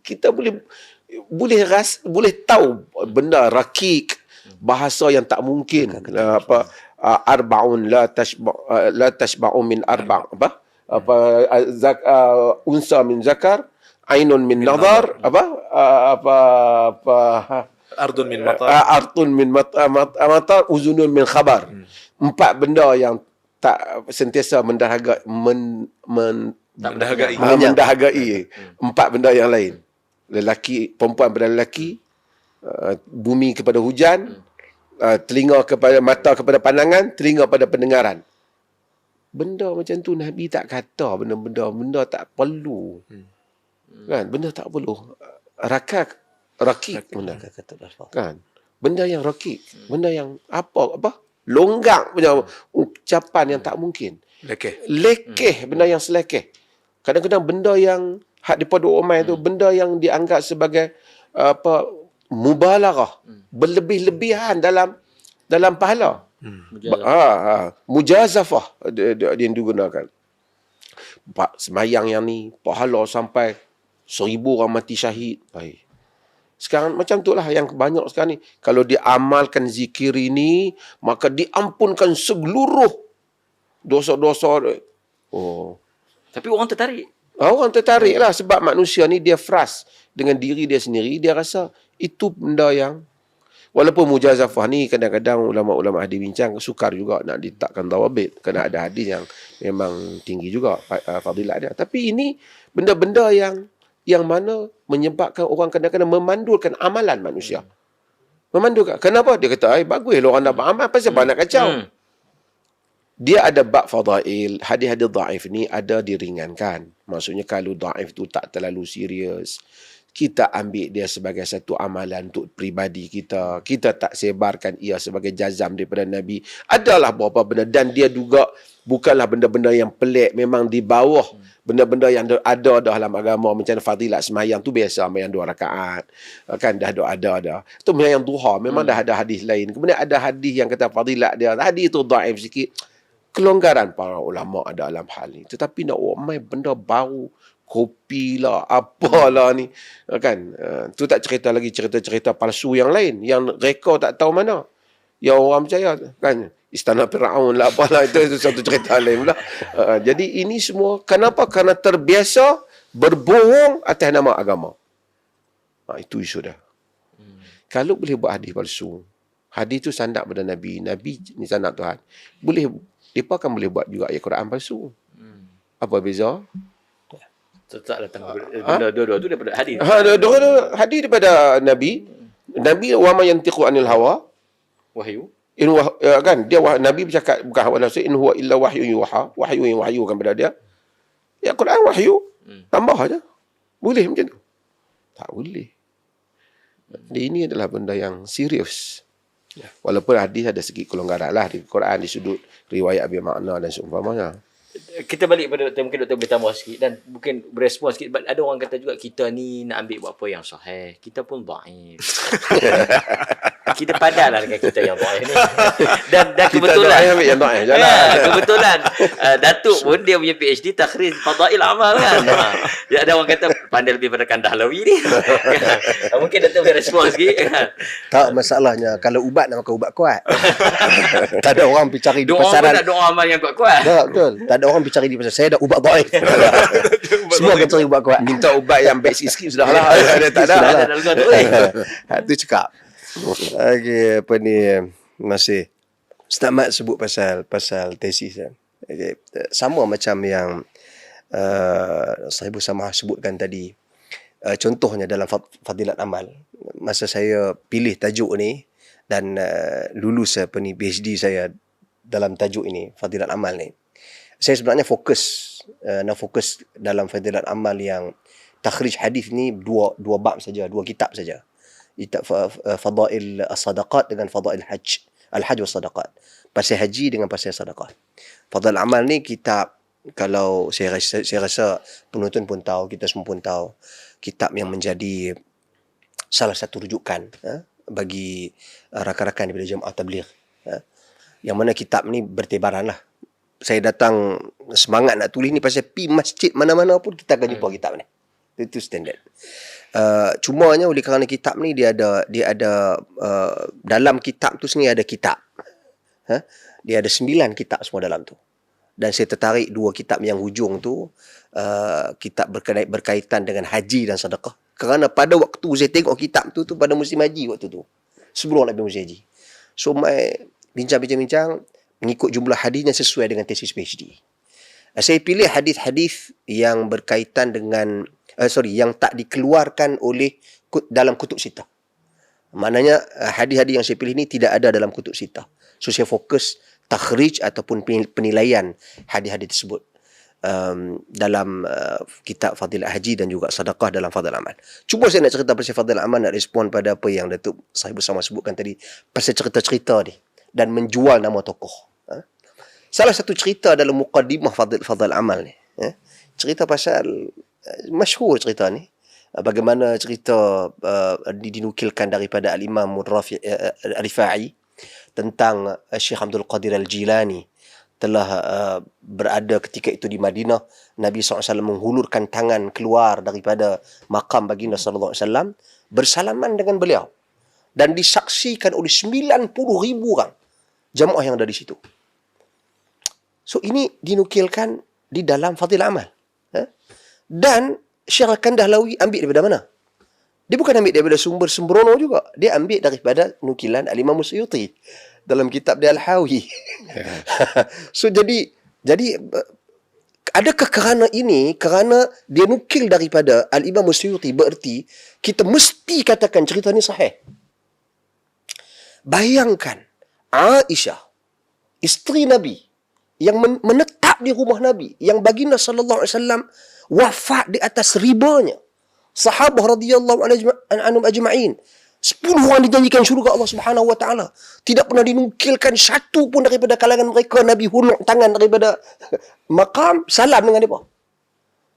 kita boleh tahu benda rakik, bahasa yang tak mungkin. Arba'un la tashba'u min arba' unsa min zakar, ainun min nadar, Ardun min matar. artun min matar, uzunun min khabar. 4 benda yang tak sentiasa mendahagai Tak mendahagai. mendahagai 4 benda yang lain. Perempuan pada lelaki, bumi kepada hujan, telinga kepada mata kepada pandangan, telinga pada pendengaran. Benda macam tu Nabi tak kata benda tak perlu. Kan? Benda tak perlu. Rakik benda. Kan? Benda yang rakik, benda yang longgak punya ucapan yang tak mungkin. Lekeh, benda yang selekeh. Kadang-kadang benda yang hak daripada Umar tu, benda yang dianggap sebagai mubalaghah, berlebih-lebihan dalam pahala. Mujazafah dia digunakan. Semayang yang ni pahala sampai 1000 orang mati syahid. Sekarang macam itulah yang banyak sekarang ni. Kalau diamalkan zikir ini, maka diampunkan seluruh dosa-dosa. Tapi orang tertarik. Orang tertarik lah sebab manusia ni dia frust dengan diri dia sendiri. Dia rasa itu benda yang, walaupun mujazafah ni kadang-kadang ulama-ulama hadis bincang, sukar juga nak ditakkan dawabit. Kerana ada hadis yang memang tinggi juga fadilat dia. Tapi ini benda-benda yang mana menyebabkan orang kadang-kadang memandulkan amalan manusia. Memandulkan. Kenapa? Dia kata, bagus lah orang nak beramal, pasal apa nak kacau? Dia ada bab fadail. Hadis-hadis dhaif ni ada diringankan. Maksudnya kalau dhaif tu tak terlalu serius, kita ambil dia sebagai satu amalan untuk peribadi kita. Kita tak sebarkan ia sebagai jazam daripada Nabi. Adalah beberapa benda. Dan dia juga bukanlah benda-benda yang pelik. Memang di bawah benda-benda yang ada dalam agama. Macam fadilat semayang tu biasa. Semayang 2 rakaat. Kan dah ada. Itu semayang duha. Memang dah ada hadis lain. Kemudian ada hadis yang kata fadilat dia. Hadis tu dhaif sikit. Kelonggaran para ulama dalam hal ni. Tetapi nak main benda baru, kopi lah, apalah ni. Kan? Tu tak cerita lagi cerita-cerita palsu yang lain. Yang reka tak tahu mana. Yang orang percaya. Kan? Istana Fir'aun lah, apalah. Itu satu cerita lain pula. Jadi ini semua, kenapa? Kerana terbiasa berbohong atas nama agama. Itu isu dah. Kalau boleh buat hadis palsu, hadis tu sanad pada Nabi. Nabi ni sanad Tuhan. Mereka akan boleh buat juga ayat Quran palsu. Apa beza? Tetap datang benda dua-dua tu daripada hadis. Dua-dua hadis daripada Nabi. Nabi wa ma yantiqu anil hawa. Wahyu. Kan dia Nabi bercakap bukan hawa nafsu, in huwa illa wahyu yuha. Wahyu yang wahyukan kepada dia. Ya Quran wahyu. Tambah aja. Boleh macam tu? Tak boleh. Ini adalah benda yang serius. Walaupun hadis ada sikit kelonggaran lah di Quran, di sudut riwayat bermakna dan seumpamanya. Kita balik pada doktor, mungkin doktor boleh tambah sikit dan mungkin berespon sikit. Ada orang kata juga kita ni nak ambil buat apa yang sahih, kita pun dhaif. Kita padanlah dengan kita yang dhaif ni. Dan kebetulan kita ambil yang dhaif jalan. Kebetulan Datuk pun dia punya PhD takhrij fadail amal kan. Ya, ada orang kata pandai lebih pada Kandahlawi ni. Mungkin doktor boleh respon sikit kan. Tak, masalahnya kalau ubat nak makan ubat kuat. Tak ada orang pergi cari di Doa pasaran. pun nak doa amal yang kuat-kuat. Tak, betul. Tak ada orang pergi cari di pasaran. Saya dah ubat dhaif. Semua akan cari ubat kuat. Minta ubat yang baik sikit-sikit sudah lah. Tak ada. Itu cakap. Okey, apa ni, masih Ustaz Mat sebut pasal tesis kan. Okay. Sama macam yang Sahibu Samah sebutkan tadi. Contohnya dalam fadilat amal. Masa saya pilih tajuk ni dan lulus PhD saya dalam tajuk ini, fadilat amal ni, saya sebenarnya fokus dalam fadilat amal yang takhrij hadis ni dua bab saja, 2 kitab saja. Fadail as-sadaqat dengan fadail hajj. Al-hajj was sadaqat. Pasal haji dengan pasal sadaqah. Fadail amal ni kitab, kalau saya rasa penonton pun tahu, kita semua pun tahu, kitab yang menjadi salah satu rujukan bagi rakan-rakan daripada Jemaah Tabligh. Yang mana kitab ni bertebaran lah. Saya datang semangat nak tulis ni pasal pi masjid mana-mana pun kita akan jumpa kitab ni. Itu standard. Cumanya oleh kerana kitab ni dia ada dalam kitab tu sendiri ada kitab. Dia ada 9 kitab semua dalam tu. Dan saya tertarik dua kitab yang hujung tu, kitab berkaitan dengan haji dan sedekah. Kerana pada waktu saya tengok kitab tu pada musim haji waktu tu. Sebelum Nabi musim haji. So, bincang-bincang mengikut jumlah hadisnya sesuai dengan tesis PhD. Saya pilih hadis-hadis yang berkaitan dengan, yang tak dikeluarkan oleh dalam kutub sitah. Maknanya hadis-hadis yang saya pilih ni tidak ada dalam kutub sitah. So, saya fokus takhrij ataupun penilaian hadis-hadis tersebut dalam kitab Fadilah Haji dan juga Sedekah dalam Fadil Amal. Cuba saya nak cerita pasal Fadil Amal, nak respon pada apa yang Datuk Sahib Bersama sebutkan tadi pasal cerita-cerita ni dan menjual nama tokoh. Salah satu cerita dalam muqaddimah Fadil Amal ni, cerita pasal masyhur cerita ni, bagaimana cerita dinukilkan daripada Al-Imam Rifai tentang Syekh Abdul Qadir Al-Jilani telah berada ketika itu di Madinah. Nabi SAW menghulurkan tangan keluar daripada makam baginda SAW, bersalaman dengan beliau dan disaksikan oleh 90,000 orang jamaah yang ada di situ. So, ini dinukilkan di dalam Fadil Amal. Dan Syekh Al-Kandahlawi ambil daripada mana? Dia bukan ambil daripada sumber sembrono juga. Dia ambil daripada nukilan Al-Imam Suyuti dalam kitab dia Al-Hawi. So, jadi adakah kerana dia nukil daripada Al-Imam Suyuti bererti kita mesti katakan cerita ni sahih? Bayangkan Aisyah, isteri Nabi, yang menetap di rumah Nabi, yang baginda sallallahu alaihi wasallam wafat di atas ribanya. Sahabah radhiyallahu anhum ajma'in. 10 orang dijanjikan syurga Allah Subhanahu wa taala. Tidak pernah dinukilkan satu pun daripada kalangan mereka Nabi hulur tangan daripada makam salam dengan depa.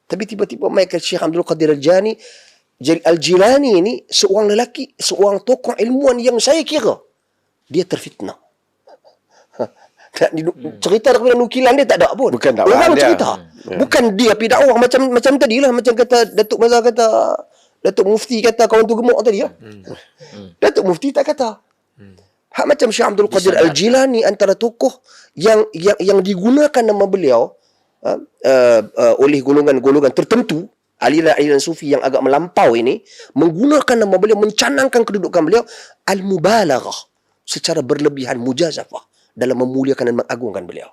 Tapi tiba-tiba mai ke Syekh Abdul Qadir Al-Jilani ini seorang lelaki, seorang tokoh ilmuwan yang saya kira dia terfitnah. Cerita daripada nukilan dia tak ada pun. Bukan tak orang dia. cerita. Bukan dia pergi dakwah macam tadilah, macam kata Datuk Mazhar kata, Datuk Mufti kata kawan tu gemuk tadi lah. Datuk Mufti tak kata. Hak macam Syekh Abdul Qadir Al-Jilani antara tokoh yang digunakan nama beliau oleh golongan-golongan tertentu, aliran sufi yang agak melampau ini, menggunakan nama beliau, mencanangkan kedudukan beliau, al-mubalaghah, secara berlebihan, mujazafah dalam memuliakan dan mengagungkan beliau.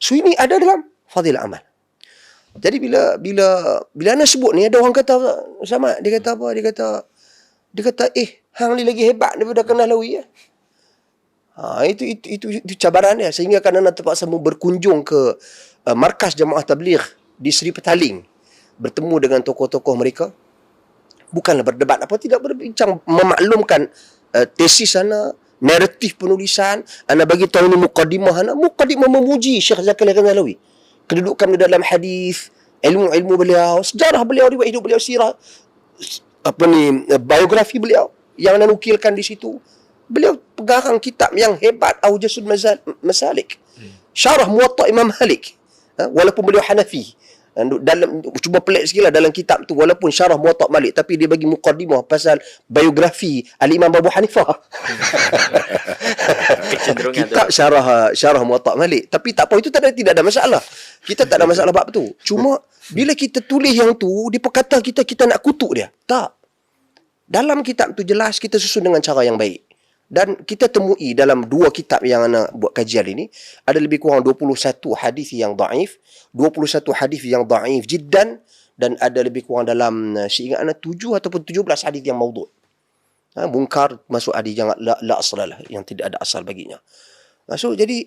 So, ini ada dalam Fadil Amal. Jadi bila ana sebut ni, ada orang kata sama, dia kata apa? Dia kata hang ni lagi hebat daripada Kandahlawi ya. Itu cabaran dia, sehingga kan ana terpaksa berkunjung ke markas Jamaah Tabligh di Seri Petaling, bertemu dengan tokoh-tokoh mereka. Bukanlah berdebat apa, tidak berbincang, memaklumkan tesis ana, naratif penulisan. Ana bagi tahu ni muqaddimah memuji Syekh Zakaria Kandahlawi, kedudukan beliau dalam hadis, ilmu beliau, sejarah beliau, riwayat hidup beliau, sirah, biografi beliau yang nanukilkan di situ. Beliau pegarang kitab yang hebat, Aujasul Masalik, syarah Muwatta Imam Malik, walaupun beliau Hanafi. Dalam, cuba pelik sikit lah dalam kitab tu, walaupun syarah Muwatta Malik, tapi dia bagi muqaddimah pasal biografi Al-Imam Abu Hanifah. Kitab syarah Muwatta Malik. Tapi tak apa, itu tidak ada masalah. Kita tak ada masalah bab tu. Cuma bila kita tulis yang tu, dia perkata kita nak kutuk dia. Tak. Dalam kitab tu jelas kita susun dengan cara yang baik. Dan kita temui dalam 2 kitab yang anak buat kajian ini, ada lebih kurang 21 hadis yang dhaif, 21 hadis yang dhaif jiddan, dan ada lebih kurang dalam, seingat anak 7 ataupun 17 hadis yang maudhu'. Munkar masuk hadis yang la asal lah, yang tidak ada asal baginya. So, jadi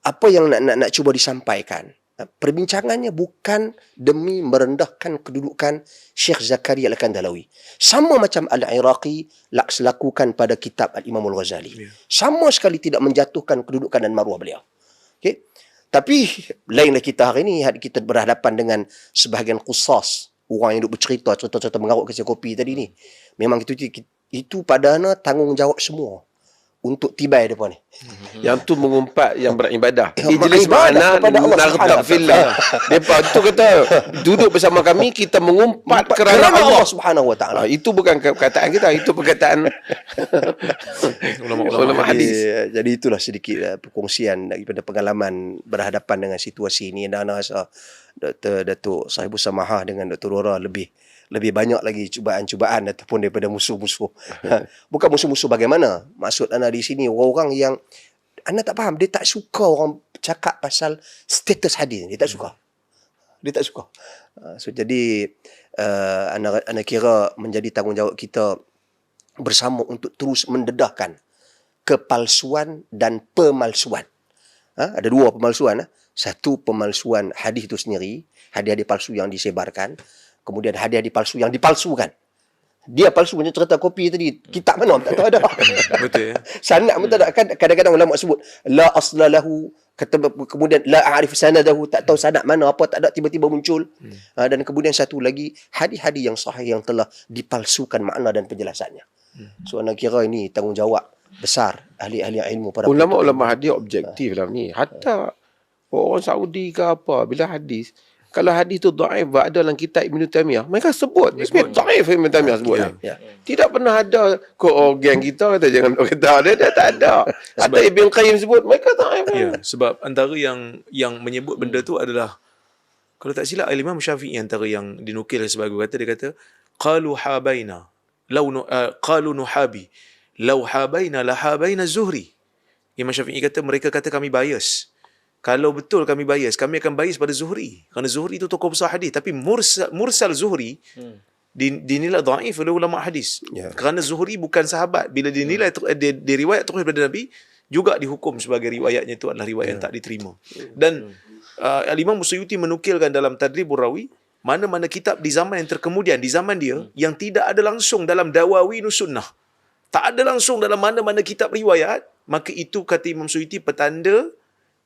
apa yang nak cuba disampaikan, perbincangannya bukan demi merendahkan kedudukan Syekh Zakaria Al-Kandahlawi. Sama macam Al-Iraqi lakukan pada kitab Al-Imam Al-Ghazali. Sama sekali tidak menjatuhkan kedudukan dan maruah beliau. Okay? Tapi lainlah kita hari ini, kita berhadapan dengan sebahagian qusas, orang yang duk bercerita mengarut kasih kopi tadi ni. Memang itu pada ana tanggungjawab semua untuk tibai depa ni. Yang tu mengumpat yang beribadah. Yang Ijlis beribadah ma'ana kepada Allah nartab Subhanahu fillah. Depa tu kata duduk bersama kami kita mengumpat kerana Allah Subhanahu wa taala. Itu bukan perkataan kita, itu perkataan ulama hadis. Jadi itulah sedikit perkongsian daripada pengalaman berhadapan dengan situasi ini, dan ana rasa Datuk Sahibus Samahah dengan Dr. Rora lebih banyak lagi cubaan-cubaan ataupun daripada musuh-musuh. Bukan musuh-musuh bagaimana. Maksud ana di sini orang-orang yang ana tak faham, dia tak suka orang cakap pasal status hadis. Dia tak suka. So jadi ana kira menjadi tanggungjawab kita bersama untuk terus mendedahkan kepalsuan dan pemalsuan. Ada dua pemalsuan. Satu, pemalsuan hadis itu sendiri, hadis-hadis palsu yang disebarkan. Kemudian hadis-hadis palsu yang dipalsukan. Dia palsu macam cerita kopi tadi. Kitab mana tak tahu ada. Betul ya. Sanad pun tak ada. Kadang-kadang ulama sebut la asla lahu, kemudian la a'rif sanadahu, tak tahu sanad mana apa, tak ada, tiba-tiba muncul. Dan kemudian satu lagi hadis-hadis yang sahih yang telah dipalsukan makna dan penjelasannya. So ana kira ini tanggungjawab besar ahli-ahli ilmu para Ulama-ulama hadis objektif dalam ni. Hatta orang Saudi ke apa, bila hadis, kalau hadis tu dhaif, ada dalam kitab Ibn Taymiyah, mereka sebut dhaif, Ibn Taymiyah sebut. Ya. Tidak pernah ada geng kita kata jangan kata dia tak ada. Ada Ibn Qayyim sebut mereka dhaif. Ya, sebab antara yang menyebut benda tu adalah, kalau tak silap Imam Syafi'i antara yang dinukil sebagai dia kata qalu habaina qalu nuhabi law habaina la habaina Zuhri. Imam Syafi'i kata, mereka kata kami bias. Kalau betul kami bias, kami akan bias pada Zuhri. Kerana Zuhri itu tokoh besar hadis. Tapi mursal Zuhri dinilai dhaif oleh ulama hadis. Kerana Zuhri bukan sahabat. Bila dinilai diriwayat terus daripada Nabi, juga dihukum sebagai riwayatnya itu adalah riwayat yang tak diterima. Dan Al-Imam Suyuti menukilkan dalam Tadribur Rawi, mana-mana kitab di zaman yang terkemudian, di zaman dia, yang tidak ada langsung dalam Dawawinus Sunnah, tak ada langsung dalam mana-mana kitab riwayat, maka itu kata Imam Suyuti petanda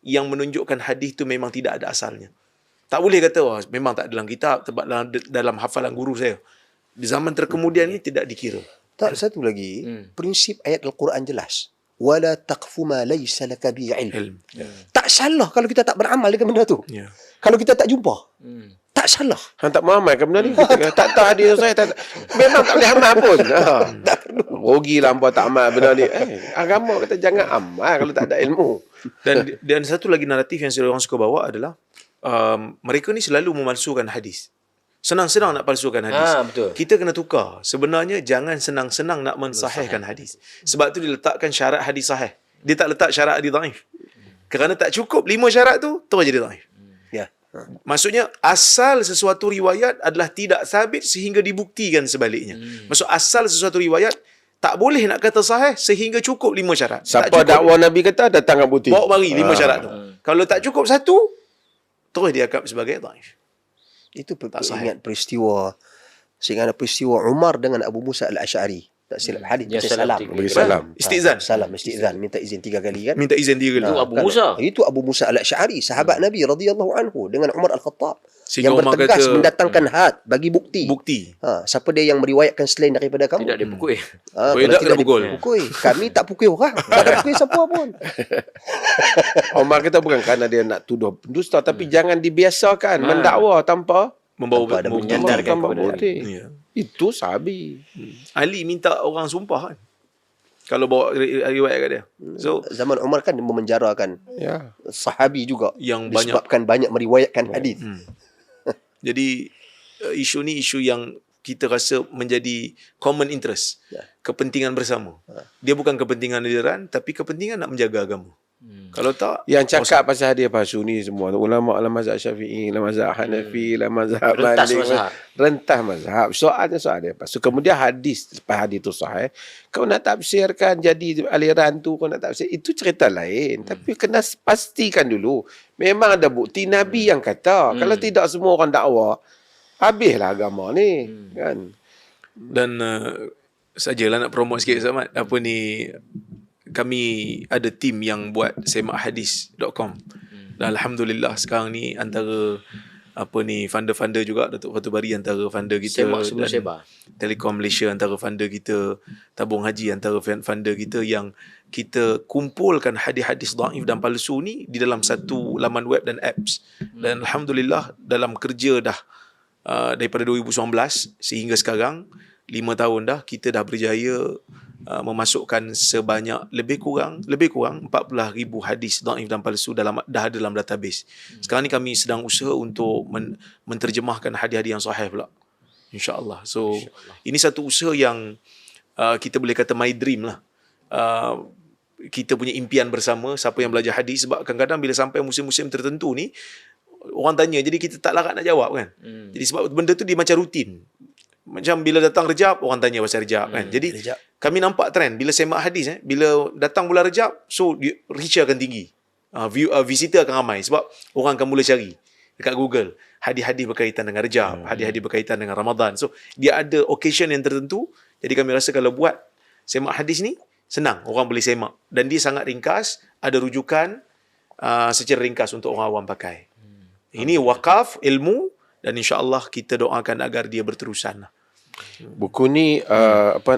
yang menunjukkan hadis itu memang tidak ada asalnya. Tak boleh kata memang tak ada dalam kitab, sebab dalam hafalan guru saya. Di zaman terkemudian ini tidak dikira. Tak, satu lagi, prinsip ayat Al-Quran jelas. Wala taqfu ma laysa laka bi ilm. Tak salah kalau kita tak beramal dengan benda tu. Kalau kita tak jumpa, tak salah. Han tak mengamalkan benda ni. Tak tahu hadis saya tak, memang tak boleh amal pun. Tak perlu. Rugilah hangpa tak amal benda ni. Agama kata jangan amal kalau tak ada ilmu. Dan satu lagi naratif yang orang suka bawa adalah mereka ni selalu memalsukan hadis. Senang-senang nak palsukan hadis. Betul. Kita kena tukar. Sebenarnya jangan senang-senang nak mensahihkan hadis. Sebab tu dia letakkan syarat hadis sahih. Dia tak letak syarat hadis dhaif. Kerana tak cukup 5 syarat tu, terus jadi dhaif. Ya. Maksudnya asal sesuatu riwayat adalah tidak sabit sehingga dibuktikan sebaliknya. Maksud asal sesuatu riwayat tak boleh nak kata sahih sehingga cukup 5 syarat. Siapa dakwa Nabi kata datang kat bukti. Bawa mari 5 syarat tu. Kalau tak cukup satu, terus dianggap sebagai dhaif. Itu ingat peristiwa, saya ingat peristiwa Umar dengan Abu Musa Al-Asy'ari. Tak silap hadis Ya, salam. Bagi salam. Istizan. Istizan, minta izin 3 kali kan. Minta izin 3 kali. Itu Abu Musa. Itu Abu Musa Al-Asy'ari, sahabat Nabi radhiyallahu anhu, dengan Umar Al-Khattab Sehingga yang Umar bertegas kata, mendatangkan had bagi bukti. Siapa dia yang meriwayatkan selain daripada kamu? Tidak dipukul. Kalau Kalau tidak, kena pukul. dipukul. Kami tak pukul orang. Tak ada pukul siapa pun. Umar kata bukan kerana dia nak tuduh pendusta, tapi jangan dibiasakan mendakwa tanpa membawa menyandarkan kepada bukti. Ya. Itu sabi. Ali minta orang sumpah kan, kalau bawa riwayat kat dia. So Zaman Umar kan memenjarakan Ya. sahabi juga yang banyak. disebabkan banyak meriwayatkan hadis. Jadi isu ni isu yang kita rasa menjadi common interest. Kepentingan bersama. Dia bukan kepentingan aliran, tapi kepentingan nak menjaga agama. Kalau tak, Yang cakap pasal hadis palsu ni semua ulama mazhab Syafi'i, mazhab Hanafi, mazhab Rentas Malik, mazhab. rentas mazhab. Soalnya soal dia palsu. Kemudian hadis, lepas hadis tu sahih, kau nak tafsirkan jadi aliran tu, kau nak tafsir, itu cerita lain. Tapi kena pastikan dulu memang ada bukti Nabi yang kata. Kalau tidak semua orang dakwa, habislah agama ni, kan. dan sajalah nak promote sikit Samad. Apa ni, kami ada tim yang buat semakhadis.com. Dan alhamdulillah sekarang ni antara funder-funder juga. Datuk Fatul Bari antara funder kita, Semak semua dan sebar. Telekom Malaysia antara funder kita, Tabung Haji antara funder kita, yang kita kumpulkan hadis-hadis dhaif dan palsu ni di dalam satu laman web dan apps. Dan alhamdulillah dalam kerja dah daripada 2019 sehingga sekarang 5 tahun dah, kita dah berjaya memasukkan sebanyak lebih kurang 40,000 hadis dhaif dan palsu dah ada dalam database. Sekarang ni kami sedang usaha untuk menterjemahkan hadis-hadis yang sahih pula, insya-Allah. So ini satu usaha yang kita boleh kata my dream lah. Kita punya impian bersama siapa yang belajar hadis, sebab kadang-kadang bila sampai musim-musim tertentu ni orang tanya, jadi kita tak larat nak jawab kan. Jadi sebab benda tu dia macam rutin. Macam bila datang Rejab, orang tanya pasal Rejab kan. Jadi Rejab. kami nampak trend bila semak hadis, bila datang bulan Rejab, so reach akan tinggi. Visitor akan ramai sebab orang akan mula cari dekat Google hadis-hadis berkaitan dengan Rejab, hadis-hadis berkaitan dengan Ramadan. So dia ada occasion yang tertentu. Jadi kami rasa kalau buat semak hadis ni senang, orang boleh semak, dan dia sangat ringkas, ada rujukan secara ringkas untuk orang awam pakai. Ini wakaf ilmu, dan insya-Allah kita doakan agar dia berterusan lah. Buku ni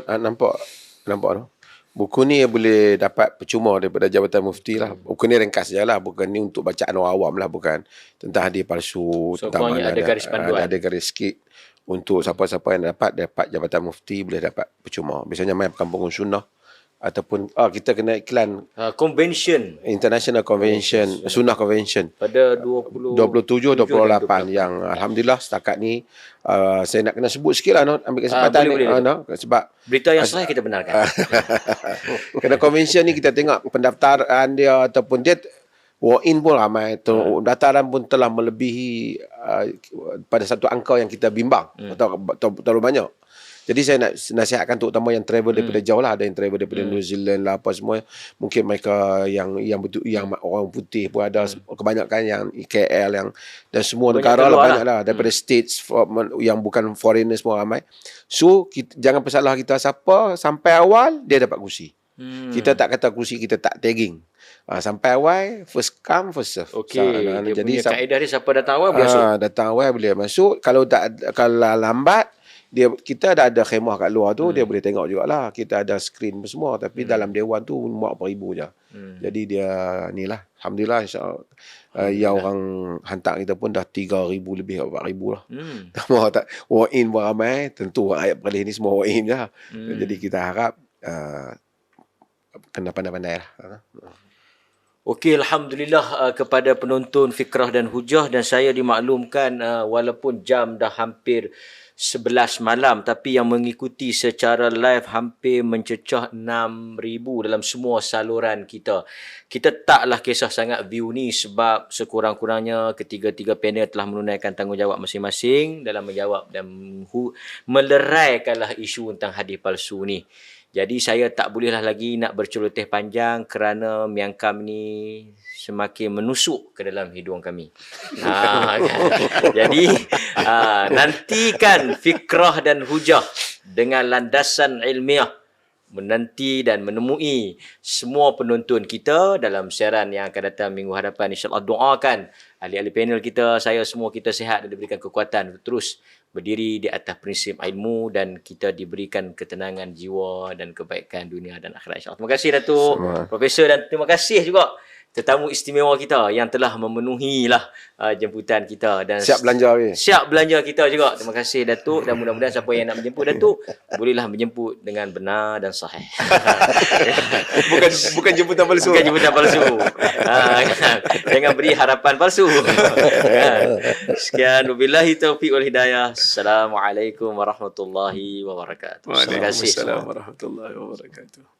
nampak tu. Buku ni boleh dapat percuma daripada Jabatan Mufti lah. Buku ni ringkas je lah, bukan ni untuk bacaan orang awam lah, bukan tentang hadis palsu. So, tentang ada garis panduan. ada garis sikit untuk siapa-siapa yang dapat Jabatan Mufti boleh dapat percuma. Biasanya main kampung sunnah ataupun kita kena iklan Convention International Convention, Sunnah Convention pada 27 27 28 yang alhamdulillah setakat ni saya nak kena sebut sikit lah, ambil kesempatan boleh, ni sebab berita yang sahih kita benarkan. kena convention ni kita tengok pendaftaran dia ataupun dia walk-in pun ramai, daftaran pun telah melebihi pada satu angka yang kita bimbang atau terlalu banyak. Jadi saya nak nasihatkan terutama yang travel daripada jauh lah, ada yang travel daripada New Zealand lah apa semua, mungkin mereka yang betul, yang orang putih pun ada, kebanyakan yang KL yang dan semua banyak negara lah keluar banyak lah daripada states yang bukan foreigners pun ramai. So jangan pesalah kita siapa, sampai awal dia dapat kursi. Kita tak kata kursi kita tak tagging. Sampai awal, first come first serve. Okey, dia jadi punya kaedah dia, siapa datang awal boleh masuk. Datang awal boleh masuk. Kalau lambat, kita dah ada khemah kat luar tu, dia boleh tengok jugalah. Kita ada screen semua, tapi dalam dewan tu muat berapa ribu je. Jadi dia ni lah, alhamdulillah, insya-Allah. Yang orang hantar kita pun dah 3,000 lebih, 4,000 lah. Semua tak walk in pun ramai, tentu ayat perlis ni semua walk in je. Jadi kita harap kena pandai-pandai lah. Okey, alhamdulillah kepada penonton Fikrah dan Hujah, dan saya dimaklumkan walaupun jam dah hampir 11 malam, tapi yang mengikuti secara live hampir mencecah 6,000 dalam semua saluran kita. Kita taklah kisah sangat view ni sebab sekurang-kurangnya ketiga-tiga panel telah menunaikan tanggungjawab masing-masing dalam menjawab dan meleraikanlah isu tentang hadis palsu ni. Jadi saya tak bolehlah lagi nak berceloteh panjang kerana miangkam ni semakin menusuk ke dalam hidung kami. Jadi nantikan Fikrah dan Hujah dengan landasan ilmiah menanti dan menemui semua penonton kita dalam siaran yang akan datang minggu hadapan. InsyaAllah doakan ahli-ahli panel kita, saya semua kita sihat dan diberikan kekuatan untuk terus berdiri di atas prinsip ilmu dan kita diberikan ketenangan jiwa dan kebaikan dunia dan akhirat, insyaAllah. Terima kasih Datuk Profesor, dan terima kasih juga tetamu istimewa kita yang telah memenuhi lah jemputan kita dan Siap belanja ni. Siap belanja kita juga. Terima kasih Datuk, dan mudah-mudahan siapa yang nak menjemput Datuk bolehlah menjemput dengan benar dan sahih. Bukan jemputan palsu. Bukan jemputan palsu. Jangan beri harapan palsu. Sekian, wabillahi taufiq wal hidayah. Assalamualaikum warahmatullahi wabarakatuh. Terima kasih. Waalaikumsalam warahmatullahi wabarakatuh.